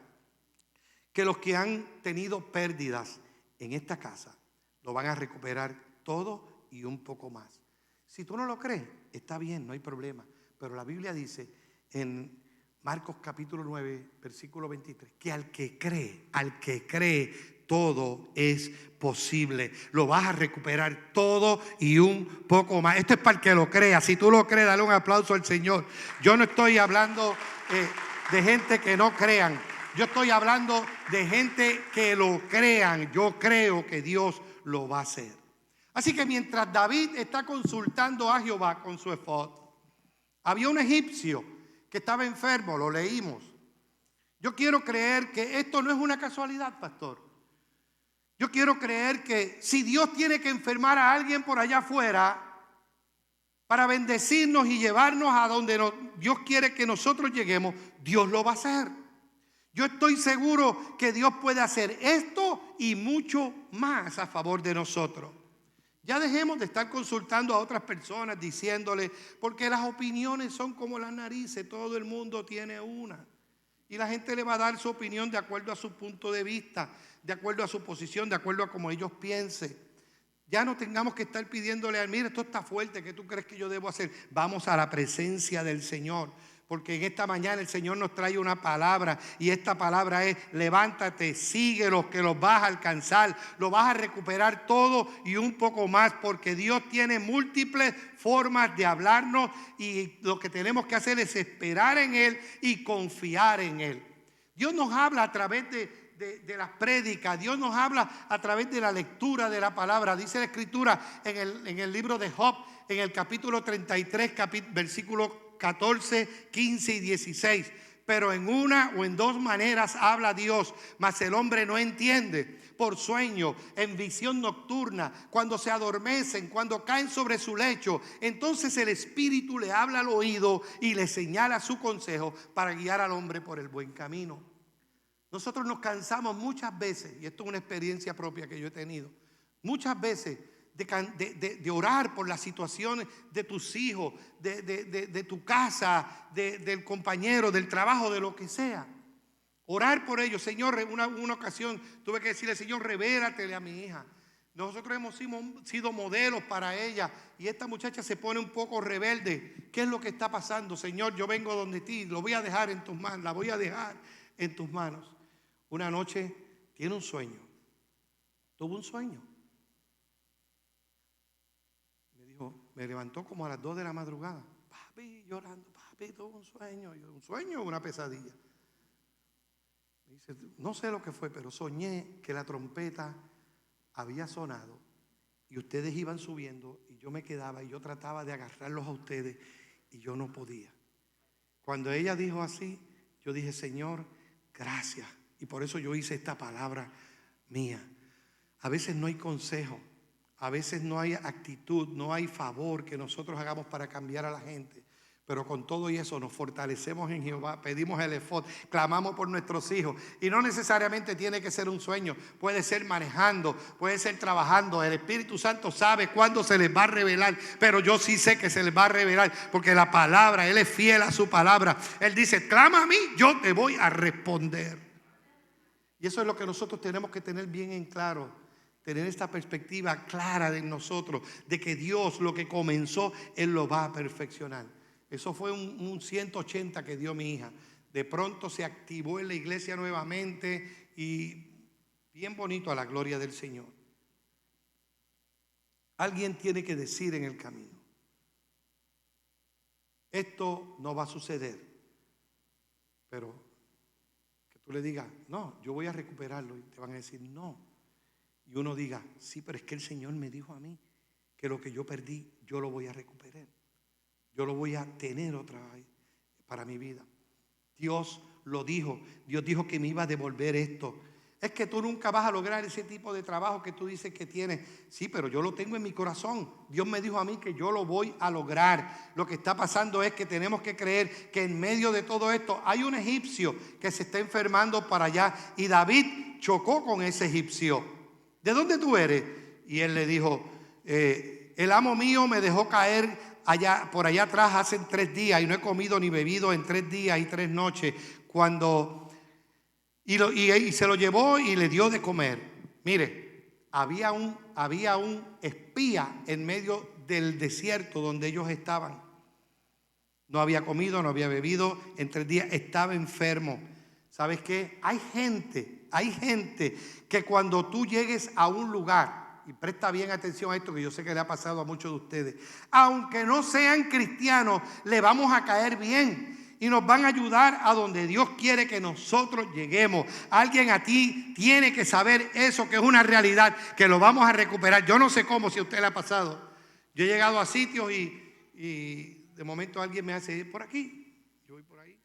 que los que han tenido pérdidas en esta casa lo van a recuperar todo y un poco más. Si tú no lo crees, está bien, no hay problema. Pero la Biblia dice en Marcos capítulo 9, versículo 23, que al que cree, todo es posible. Lo vas a recuperar todo y un poco más. Esto es para el que lo crea. Si tú lo crees, dale un aplauso al Señor. Yo no estoy hablando de gente que no crean. Yo estoy hablando de gente que lo crean. Yo creo que Dios lo va a hacer. Así que mientras David está consultando a Jehová con su efod, había un egipcio que estaba enfermo, lo leímos. Yo quiero creer que esto no es una casualidad, pastor. Yo quiero creer que si Dios tiene que enfermar a alguien por allá afuera, para bendecirnos y llevarnos a donde Dios quiere que nosotros lleguemos, Dios lo va a hacer. Yo estoy seguro que Dios puede hacer esto y mucho más a favor de nosotros. Ya dejemos de estar consultando a otras personas diciéndole, porque las opiniones son como las narices, todo el mundo tiene una. Y la gente le va a dar su opinión de acuerdo a su punto de vista, de acuerdo a su posición, de acuerdo a cómo ellos piensen. Ya no tengamos que estar pidiéndole, mira, esto está fuerte, ¿qué tú crees que yo debo hacer? Vamos a la presencia del Señor, porque en esta mañana el Señor nos trae una palabra, y esta palabra es: levántate, síguelos, que los vas a alcanzar, lo vas a recuperar todo y un poco más, porque Dios tiene múltiples formas de hablarnos, y lo que tenemos que hacer es esperar en Él y confiar en Él. Dios nos habla a través de las prédicas. Dios nos habla a través de la lectura de la palabra. Dice la Escritura en el libro de Job, en el capítulo 33, versículos 14, 15 y 16. Pero en una o en dos maneras habla Dios, mas el hombre no entiende. Por sueño, en visión nocturna, cuando se adormecen, cuando caen sobre su lecho, entonces el Espíritu le habla al oído y le señala su consejo para guiar al hombre por el buen camino. Nosotros nos cansamos muchas veces, y esto es una experiencia propia que yo he tenido, muchas veces de orar por las situaciones de tus hijos, de tu casa, del compañero, del trabajo, de lo que sea. Orar por ellos. Señor, una ocasión tuve que decirle: Señor, revélatele a mi hija. Nosotros hemos sido modelos para ella, y esta muchacha se pone un poco rebelde. ¿Qué es lo que está pasando? Señor, yo vengo donde ti, lo voy a dejar en tus manos, la voy a dejar en tus manos. Una noche tiene un sueño, tuvo un sueño. Me dijo, me levantó como a las 2 de la madrugada. Papi, llorando, papi, tuve un sueño. Yo, ¿un sueño o una pesadilla? Me dice, no sé lo que fue, pero soñé que la trompeta había sonado y ustedes iban subiendo, y yo me quedaba y yo trataba de agarrarlos a ustedes y yo no podía. Cuando ella dijo así, yo dije: Señor, gracias. Y por eso yo hice esta palabra mía. A veces no hay consejo, a veces no hay actitud, no hay favor que nosotros hagamos para cambiar a la gente. Pero con todo y eso nos fortalecemos en Jehová, pedimos el efod, clamamos por nuestros hijos. Y no necesariamente tiene que ser un sueño, puede ser manejando, puede ser trabajando. El Espíritu Santo sabe cuándo se les va a revelar, pero yo sí sé que se les va a revelar, porque la palabra, Él es fiel a su palabra. Él dice: clama a mí, yo te voy a responder. Y eso es lo que nosotros tenemos que tener bien en claro, tener esta perspectiva clara de nosotros, de que Dios lo que comenzó, Él lo va a perfeccionar. Eso fue un 180 que dio mi hija. De pronto se activó en la iglesia nuevamente, y bien bonito, a la gloria del Señor. Alguien tiene que decir en el camino: esto no va a suceder, pero tú le digas: no, yo voy a recuperarlo, y te van a decir no. Y uno diga: sí, pero es que el Señor me dijo a mí que lo que yo perdí, yo lo voy a recuperar, yo lo voy a tener otra vez para mi vida. Dios lo dijo, Dios dijo que me iba a devolver esto. Es que tú nunca vas a lograr ese tipo de trabajo que tú dices que tienes. Sí, pero yo lo tengo en mi corazón. Dios me dijo a mí que yo lo voy a lograr. Lo que está pasando es que tenemos que creer que en medio de todo esto hay un egipcio que se está enfermando para allá. Y David chocó con ese egipcio. ¿De dónde tú eres? Y él le dijo: el amo mío me dejó caer por allá atrás hace 3 días, y no he comido ni bebido en 3 días y 3 noches. Y se lo llevó y le dio de comer. Mire, había un espía en medio del desierto donde ellos estaban. No había comido, no había bebido en 3 días, estaba enfermo. ¿Sabes qué? Hay gente que cuando tú llegues a un lugar, y presta bien atención a esto, que yo sé que le ha pasado a muchos de ustedes, aunque no sean cristianos, le vamos a caer bien y nos van a ayudar a donde Dios quiere que nosotros lleguemos. Alguien a ti tiene que saber eso, que es una realidad, que lo vamos a recuperar. Yo no sé cómo, si a usted le ha pasado. Yo he llegado a sitios y de momento alguien me hace: por aquí, yo voy por ahí,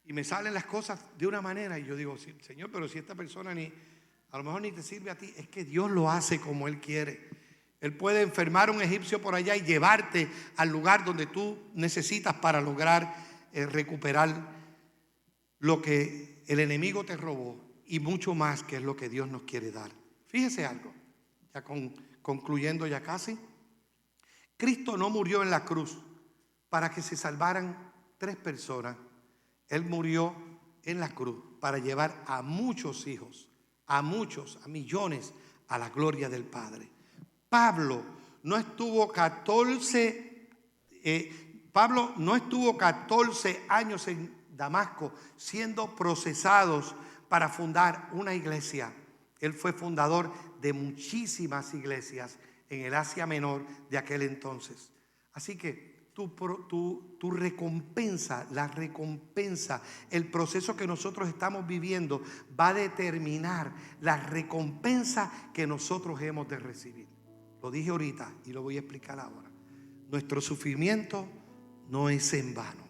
y me salen las cosas de una manera, y yo digo: sí, Señor, pero si esta persona a lo mejor ni te sirve a ti. Es que Dios lo hace como Él quiere. Él puede enfermar a un egipcio por allá y llevarte al lugar donde tú necesitas para lograr recuperar lo que el enemigo te robó y mucho más, que es lo que Dios nos quiere dar. Fíjese algo, ya concluyendo ya casi. Cristo no murió en la cruz para que se salvaran 3 personas. Él murió en la cruz para llevar a muchos hijos, a muchos, a millones, a la gloria del Padre. Pablo no estuvo 14 años en Damasco siendo procesados para fundar una iglesia. Él fue fundador de muchísimas iglesias en el Asia Menor de aquel entonces. Así que tu recompensa, la recompensa, el proceso que nosotros estamos viviendo va a determinar la recompensa que nosotros hemos de recibir. Lo dije ahorita y lo voy a explicar ahora. Nuestro sufrimiento no es en vano.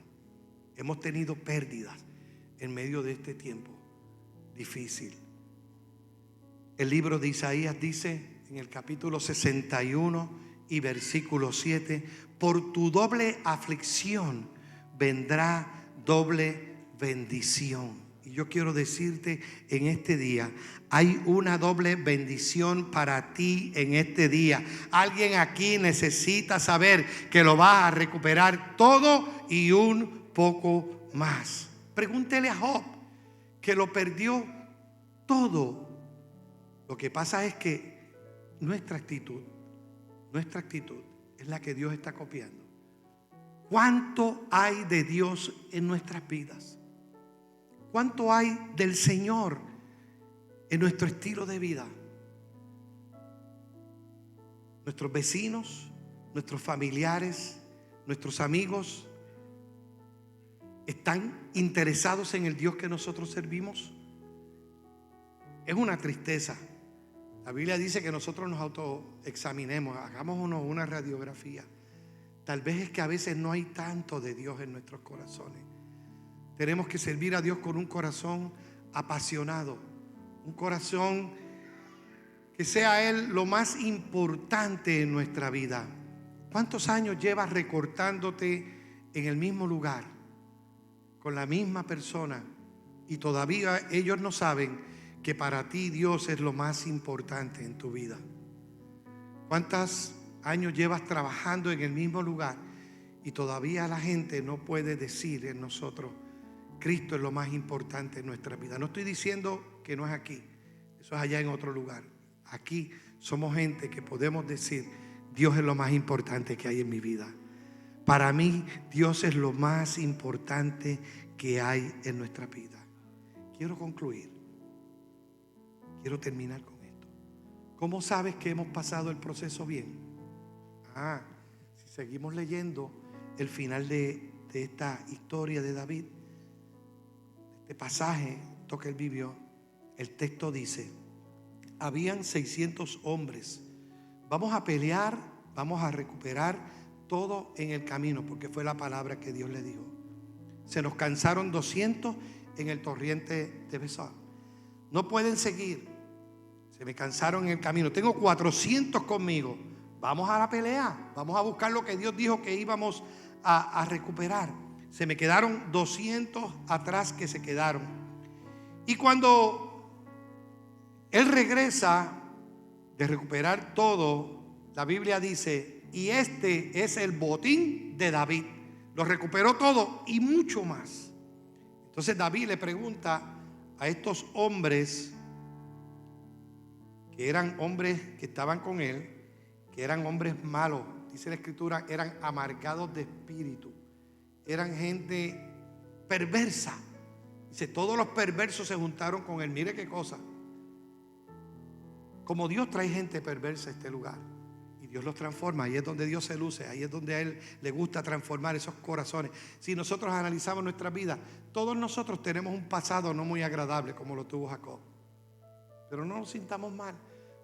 Hemos tenido pérdidas en medio de este tiempo difícil. El libro de Isaías dice en el capítulo 61 y versículo 7: por tu doble aflicción vendrá doble bendición. Y yo quiero decirte en este día, hay una doble bendición para ti en este día. Alguien aquí necesita saber que lo vas a recuperar todo y un poco más. Pregúntele a Job, que lo perdió todo. Lo que pasa es que nuestra actitud es la que Dios está copiando. ¿Cuánto hay de Dios en nuestras vidas? ¿Cuánto hay del Señor en nuestro estilo de vida? Nuestros vecinos, nuestros familiares, nuestros amigos, ¿están interesados en el Dios que nosotros servimos? Es una tristeza. La Biblia dice que nosotros nos autoexaminemos, hagámonos una radiografía. Tal vez es que a veces no hay tanto de Dios en nuestros corazones. Tenemos que servir a Dios con un corazón apasionado, un corazón que sea Él lo más importante en nuestra vida. ¿Cuántos años llevas recortándote en el mismo lugar, con la misma persona, y todavía ellos no saben que para ti Dios es lo más importante en tu vida? ¿Cuántos años llevas trabajando en el mismo lugar y todavía la gente no puede decir en nosotros: Cristo es lo más importante en nuestra vida? No estoy diciendo que no es aquí, eso es allá en otro lugar. Aquí somos gente que podemos decir: Dios es lo más importante que hay en mi vida. Para mí, Dios es lo más importante que hay en nuestra vida. Quiero concluir. Quiero terminar con esto. ¿Cómo sabes que hemos pasado el proceso bien? Si seguimos leyendo el final de esta historia de David, este pasaje que él vivió, el texto dice: habían 600 hombres. Vamos a pelear, vamos a recuperar todo en el camino, porque fue la palabra que Dios le dijo. Se nos cansaron 200 en el torrente de Besor. No pueden seguir. Se me cansaron en el camino. Tengo 400 conmigo. Vamos a la pelea. Vamos a buscar lo que Dios dijo que íbamos a recuperar. Se me quedaron 200 atrás que se quedaron. Y cuando él regresa de recuperar todo, la Biblia dice: y este es el botín de David. Lo recuperó todo y mucho más. Entonces David le pregunta a estos hombres, que eran hombres que estaban con él, que eran hombres malos, dice la escritura, eran amargados de espíritu, eran gente perversa. Dice: todos los perversos se juntaron con él. Mire qué cosa. Como Dios trae gente perversa a este lugar y Dios los transforma, ahí es donde Dios se luce, ahí es donde a Él le gusta transformar esos corazones. Si nosotros analizamos nuestra vida, todos nosotros tenemos un pasado no muy agradable como lo tuvo Jacob, pero no nos sintamos mal,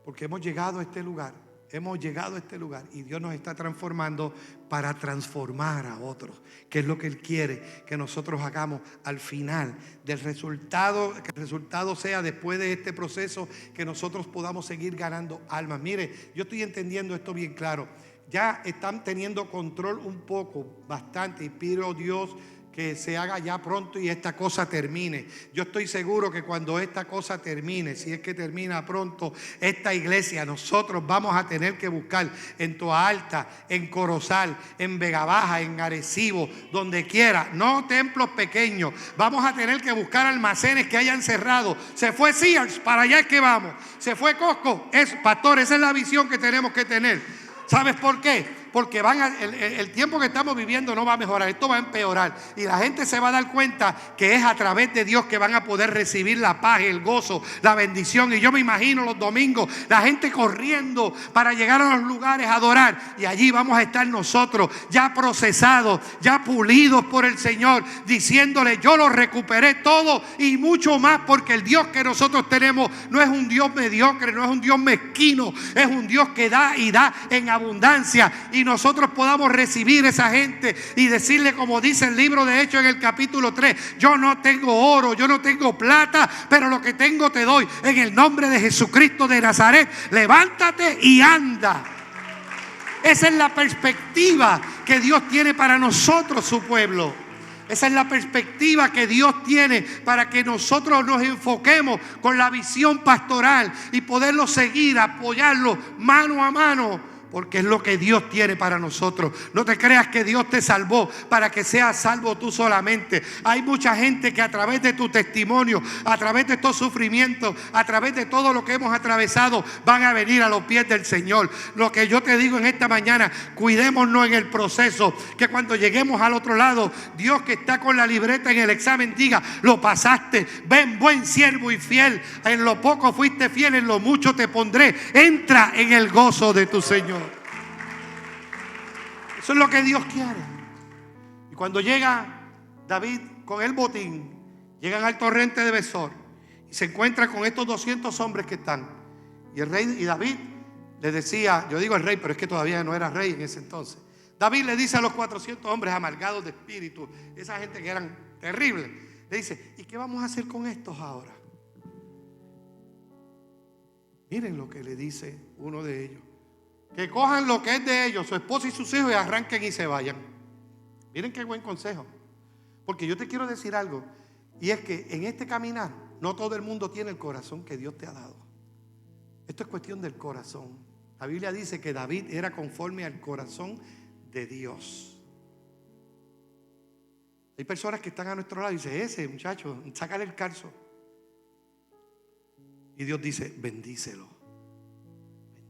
porque hemos llegado a este lugar, hemos llegado a este lugar y Dios nos está transformando para transformar a otros, que es lo que Él quiere que nosotros hagamos al final del resultado, que el resultado sea después de este proceso, que nosotros podamos seguir ganando almas. Mire, yo estoy entendiendo esto bien claro. Ya están teniendo control un poco, bastante, y pido a Dios que se haga ya pronto y esta cosa termine. Yo estoy seguro que cuando esta cosa termine, si es que termina pronto, esta iglesia, nosotros vamos a tener que buscar en Toa Alta, en Corozal, en Vega Baja, en Arecibo, donde quiera, no templos pequeños. Vamos a tener que buscar almacenes que hayan cerrado. Se fue Sears, para allá es que vamos. Se fue Costco. Pastor, esa es la visión que tenemos que tener. ¿Sabes por qué? Porque el tiempo que estamos viviendo no va a mejorar, esto va a empeorar. Y la gente se va a dar cuenta que es a través de Dios que van a poder recibir la paz, el gozo, la bendición. Y yo me imagino los domingos, la gente corriendo para llegar a los lugares a adorar. Y allí vamos a estar nosotros, ya procesados, ya pulidos por el Señor, diciéndole: yo lo recuperé todo y mucho más, porque el Dios que nosotros tenemos no es un Dios mediocre, no es un Dios mezquino, es un Dios que da y da en abundancia. Y nosotros podamos recibir esa gente y decirle, como dice el libro de Hechos en el capítulo 3: yo no tengo oro, yo no tengo plata, pero lo que tengo te doy. En el nombre de Jesucristo de Nazaret, levántate y anda. Esa es la perspectiva que Dios tiene para nosotros, su pueblo. Esa es la perspectiva que Dios tiene para que nosotros nos enfoquemos con la visión pastoral y poderlo seguir, apoyarlo mano a mano, porque es lo que Dios tiene para nosotros. No te creas que Dios te salvó para que seas salvo tú solamente. Hay mucha gente que a través de tu testimonio, a través de estos sufrimientos, a través de todo lo que hemos atravesado, van a venir a los pies del Señor. Lo que yo te digo en esta mañana: cuidémonos en el proceso, que cuando lleguemos al otro lado, Dios, que está con la libreta en el examen, diga: lo pasaste, ven buen siervo y fiel, en lo poco fuiste fiel, en lo mucho te pondré, entra en el gozo de tu Señor. Eso es lo que Dios quiere. Y cuando llega David con el botín, llegan al torrente de Besor y se encuentra con estos 200 hombres que están. Y el rey, y David le decía, yo digo el rey, pero es que todavía no era rey en ese entonces. David le dice a los 400 hombres amargados de espíritu, esa gente que eran terribles, le dice: ¿y qué vamos a hacer con estos ahora? Miren lo que le dice uno de ellos: que cojan lo que es de ellos, su esposa y sus hijos, y arranquen y se vayan. Miren qué buen consejo. Porque yo te quiero decir algo, y es que en este caminar no todo el mundo tiene el corazón que Dios te ha dado. Esto es cuestión del corazón. La Biblia dice que David era conforme al corazón de Dios. Hay personas que están a nuestro lado y dicen: ese muchacho, sácale el calzo. Y Dios dice: bendícelo,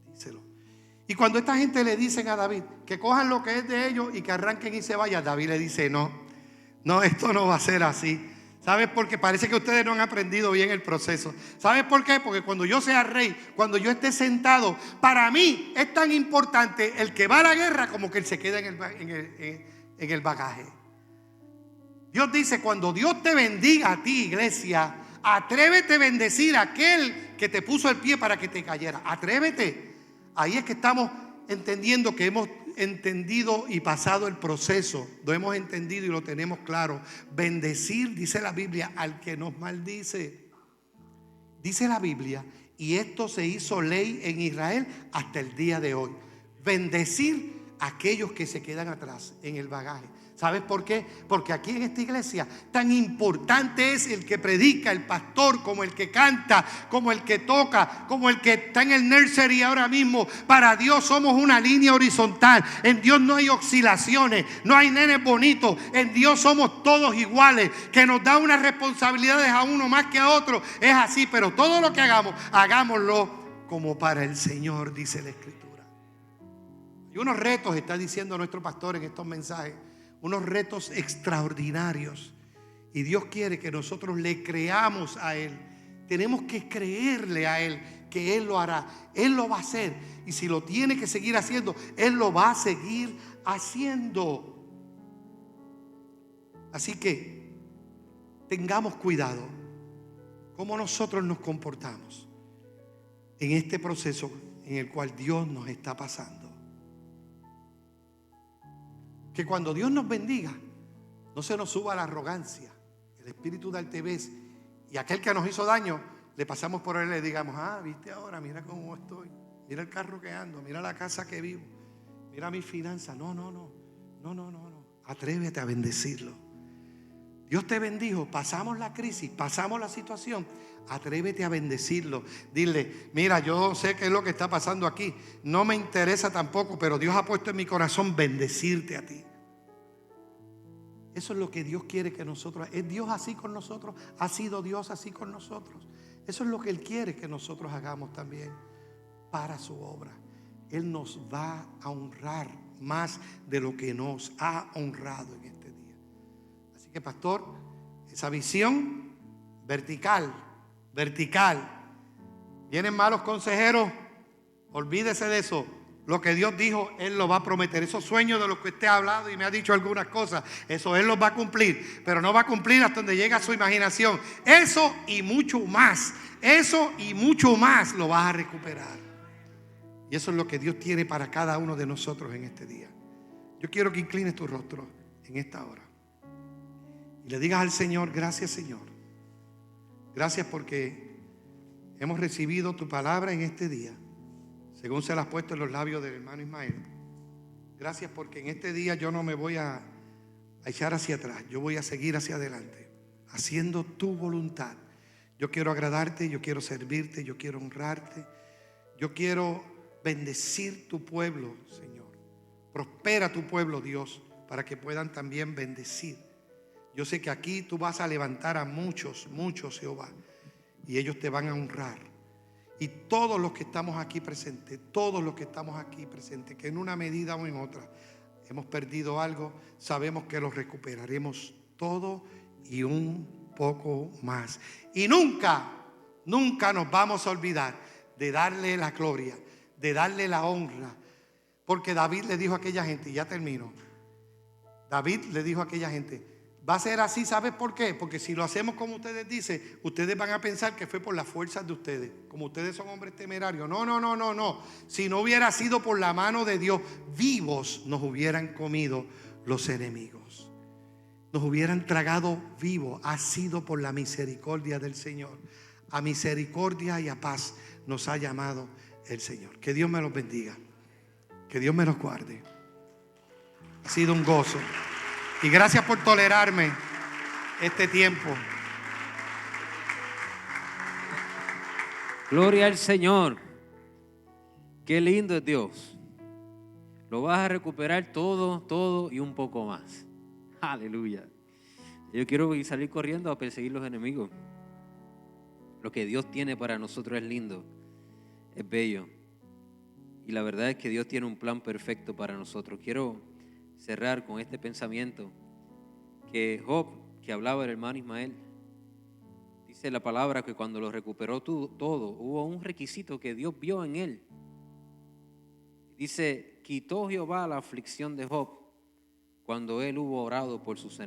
bendícelo. Y cuando esta gente le dicen a David que cojan lo que es de ellos y que arranquen y se vayan, David le dice: no, esto no va a ser así. ¿Sabes por qué? Parece que ustedes no han aprendido bien el proceso. ¿Sabes por qué? Porque cuando yo sea rey, cuando yo esté sentado, para mí es tan importante el que va a la guerra como que él se queda en el bagaje. Dios dice: cuando Dios te bendiga a ti, iglesia, atrévete a bendecir a aquel que te puso el pie para que te cayera. Atrévete. Ahí es que estamos entendiendo que hemos entendido y pasado el proceso. Lo hemos entendido y lo tenemos claro. Bendecir, dice la Biblia, al que nos maldice. Dice la Biblia, y esto se hizo ley en Israel hasta el día de hoy: bendecir a aquellos que se quedan atrás en el bagaje. ¿Sabes por qué? Porque aquí en esta iglesia tan importante es el que predica, el pastor, como el que canta, como el que toca, como el que está en el nursery ahora mismo. Para Dios somos una línea horizontal. En Dios no hay oscilaciones, no hay nenes bonitos. En Dios somos todos iguales. Que nos da unas responsabilidades a uno más que a otro, es así. Pero todo lo que hagamos, hagámoslo como para el Señor, dice la Escritura. Y unos retos, está diciendo nuestro pastor en estos mensajes, unos retos extraordinarios. Y Dios quiere que nosotros le creamos a Él. Tenemos que creerle a Él que Él lo hará. Él lo va a hacer. Y si lo tiene que seguir haciendo, Él lo va a seguir haciendo. Así que tengamos cuidado cómo nosotros nos comportamos en este proceso en el cual Dios nos está pasando. Que cuando Dios nos bendiga, no se nos suba la arrogancia, el espíritu de altivez, y aquel que nos hizo daño, le pasamos por él y le digamos: viste ahora, mira cómo estoy, mira el carro que ando, mira la casa que vivo, mira mis finanzas. No. Atrévete a bendecirlo. Dios te bendijo, pasamos la crisis, pasamos la situación. Atrévete a bendecirlo. Dile: mira, yo sé qué es lo que está pasando aquí, no me interesa tampoco, pero Dios ha puesto en mi corazón bendecirte a ti. Eso es lo que Dios quiere que nosotros. ¿Es Dios así con nosotros? ¿Ha sido Dios así con nosotros? Eso es lo que Él quiere que nosotros hagamos también para su obra. Él nos va a honrar más de lo que nos ha honrado en este día. Así que, pastor, esa visión vertical. Vienen malos consejeros, olvídese de eso. Lo que Dios dijo, Él lo va a prometer. Esos sueños de los que usted ha hablado y me ha dicho algunas cosas, eso Él los va a cumplir. Pero no va a cumplir hasta donde llega su imaginación. Eso y mucho más lo vas a recuperar. Y eso es lo que Dios tiene para cada uno de nosotros en este día. Yo quiero que inclines tu rostro en esta hora y le digas al Señor: gracias, Señor. Gracias porque hemos recibido tu palabra en este día, según se la has puesto en los labios del hermano Ismael. Gracias porque en este día yo no me voy a echar hacia atrás. Yo voy a seguir hacia adelante, haciendo tu voluntad. Yo quiero agradarte, yo quiero servirte, yo quiero honrarte. Yo quiero bendecir tu pueblo, Señor. Prospera tu pueblo, Dios, para que puedan también bendecir. Yo sé que aquí tú vas a levantar a muchos, Jehová, y ellos te van a honrar. Y todos los que estamos aquí presentes, que en una medida o en otra hemos perdido algo, sabemos que lo recuperaremos todo y un poco más. Y nunca nos vamos a olvidar de darle la gloria, de darle la honra. Porque David le dijo a aquella gente, y ya termino. David le dijo a aquella gente: va a ser así, ¿sabes por qué? Porque si lo hacemos como ustedes dicen, ustedes van a pensar que fue por las fuerzas de ustedes, como ustedes son hombres temerarios. No. Si no hubiera sido por la mano de Dios, vivos nos hubieran comido los enemigos, nos hubieran tragado vivos. Ha sido por la misericordia del Señor. A misericordia y a paz nos ha llamado el Señor. Que Dios me los bendiga, que Dios me los guarde. Ha sido un gozo. Y gracias por tolerarme este tiempo. Gloria al Señor. Qué lindo es Dios. Lo vas a recuperar todo y un poco más. Aleluya. Yo quiero salir corriendo a perseguir los enemigos. Lo que Dios tiene para nosotros es lindo, es bello. Y la verdad es que Dios tiene un plan perfecto para nosotros. Quiero cerrar con este pensamiento que Job, que hablaba el hermano Ismael, dice la palabra que cuando lo recuperó todo, hubo un requisito que Dios vio en él. Dice: quitó Jehová la aflicción de Job cuando él hubo orado por sus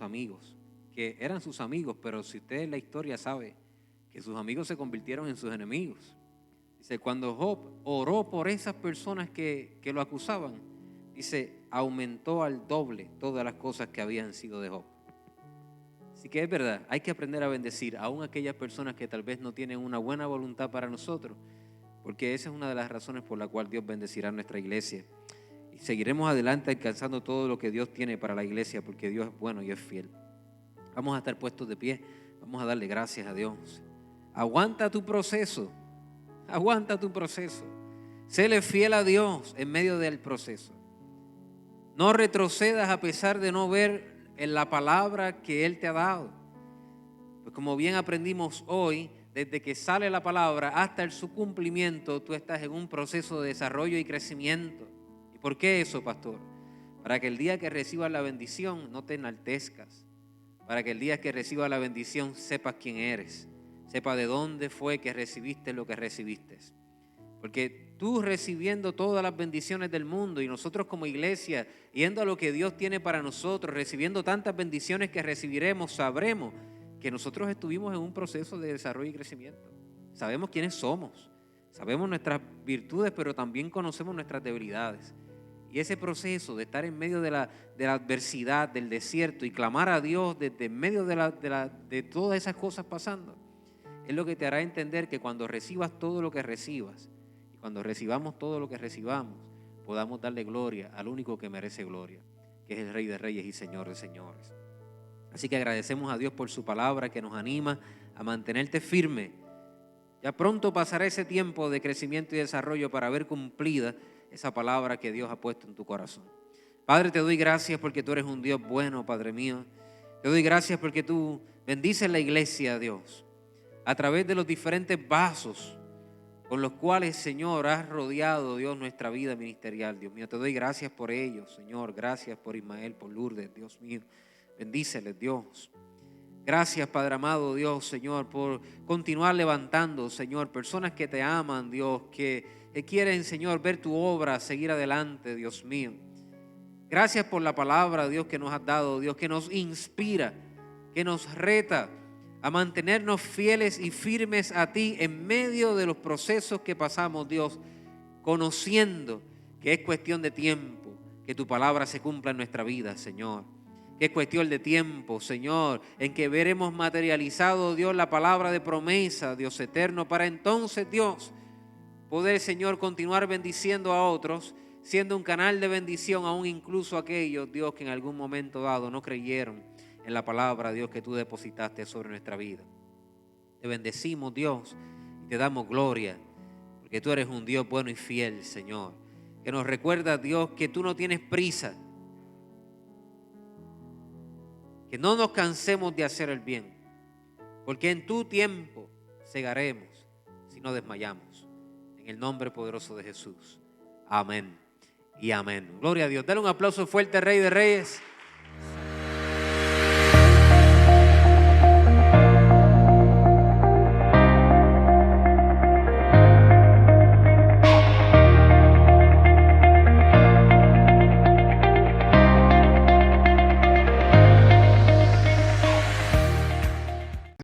amigos, que eran sus amigos, pero si usted en la historia sabe que sus amigos se convirtieron en sus enemigos. Dice: cuando Job oró por esas personas que lo acusaban, dice, aumentó al doble todas las cosas que habían sido de Job. Así que es verdad, hay que aprender a bendecir aún aquellas personas que tal vez no tienen una buena voluntad para nosotros, porque esa es una de las razones por la cual Dios bendecirá nuestra iglesia. Y seguiremos adelante alcanzando todo lo que Dios tiene para la iglesia, porque Dios es bueno y es fiel. Vamos a estar puestos de pie, vamos a darle gracias a Dios. Aguanta tu proceso. Séle fiel a Dios en medio del proceso. No retrocedas a pesar de no ver en la palabra que Él te ha dado. Pues como bien aprendimos hoy, desde que sale la palabra hasta su cumplimiento, tú estás en un proceso de desarrollo y crecimiento. ¿Y por qué eso, pastor? Para que el día que recibas la bendición no te enaltezcas. Para que el día que recibas la bendición sepas quién eres. Sepas de dónde fue que recibiste lo que recibiste. Porque tú recibiendo todas las bendiciones del mundo y nosotros como iglesia, yendo a lo que Dios tiene para nosotros, recibiendo tantas bendiciones que recibiremos, sabremos que nosotros estuvimos en un proceso de desarrollo y crecimiento. Sabemos quiénes somos. Sabemos nuestras virtudes, pero también conocemos nuestras debilidades. Y ese proceso de estar en medio de la adversidad, del desierto, y clamar a Dios desde en medio de todas esas cosas pasando, es lo que te hará entender que cuando recibas todo lo que recibas, y cuando recibamos todo lo que recibamos, podamos darle gloria al único que merece gloria, que es el Rey de Reyes y Señor de Señores. Así que agradecemos a Dios por su palabra que nos anima a mantenerte firme. Ya pronto pasará ese tiempo de crecimiento y desarrollo para ver cumplida esa palabra que Dios ha puesto en tu corazón. Padre, te doy gracias porque tú eres un Dios bueno, Padre mío. Te doy gracias porque tú bendices la iglesia, Dios, a través de los diferentes vasos con los cuales, Señor, has rodeado, Dios, nuestra vida ministerial, Dios mío. Te doy gracias por ellos, Señor. Gracias por Ismael, por Lourdes, Dios mío. Bendíceles, Dios. Gracias, Padre amado, Dios, Señor, por continuar levantando, Señor, personas que te aman, Dios, que quieren, Señor, ver tu obra, seguir adelante, Dios mío. Gracias por la palabra, Dios, que nos has dado, Dios, que nos inspira, que nos reta a mantenernos fieles y firmes a ti en medio de los procesos que pasamos, Dios, conociendo que es cuestión de tiempo que tu palabra se cumpla en nuestra vida, Señor. Que es cuestión de tiempo, Señor, en que veremos materializado, Dios, la palabra de promesa, Dios eterno, para entonces, Dios, poder, Señor, continuar bendiciendo a otros, siendo un canal de bendición aún incluso a aquellos, Dios, que en algún momento dado no creyeron en la palabra, Dios, que tú depositaste sobre nuestra vida. Te bendecimos, Dios, y te damos gloria, porque tú eres un Dios bueno y fiel, Señor, que nos recuerda, Dios, que tú no tienes prisa, que no nos cansemos de hacer el bien, porque en tu tiempo segaremos si no desmayamos. En el nombre poderoso de Jesús. Amén y amén. Gloria a Dios. Dale un aplauso fuerte, Rey de Reyes.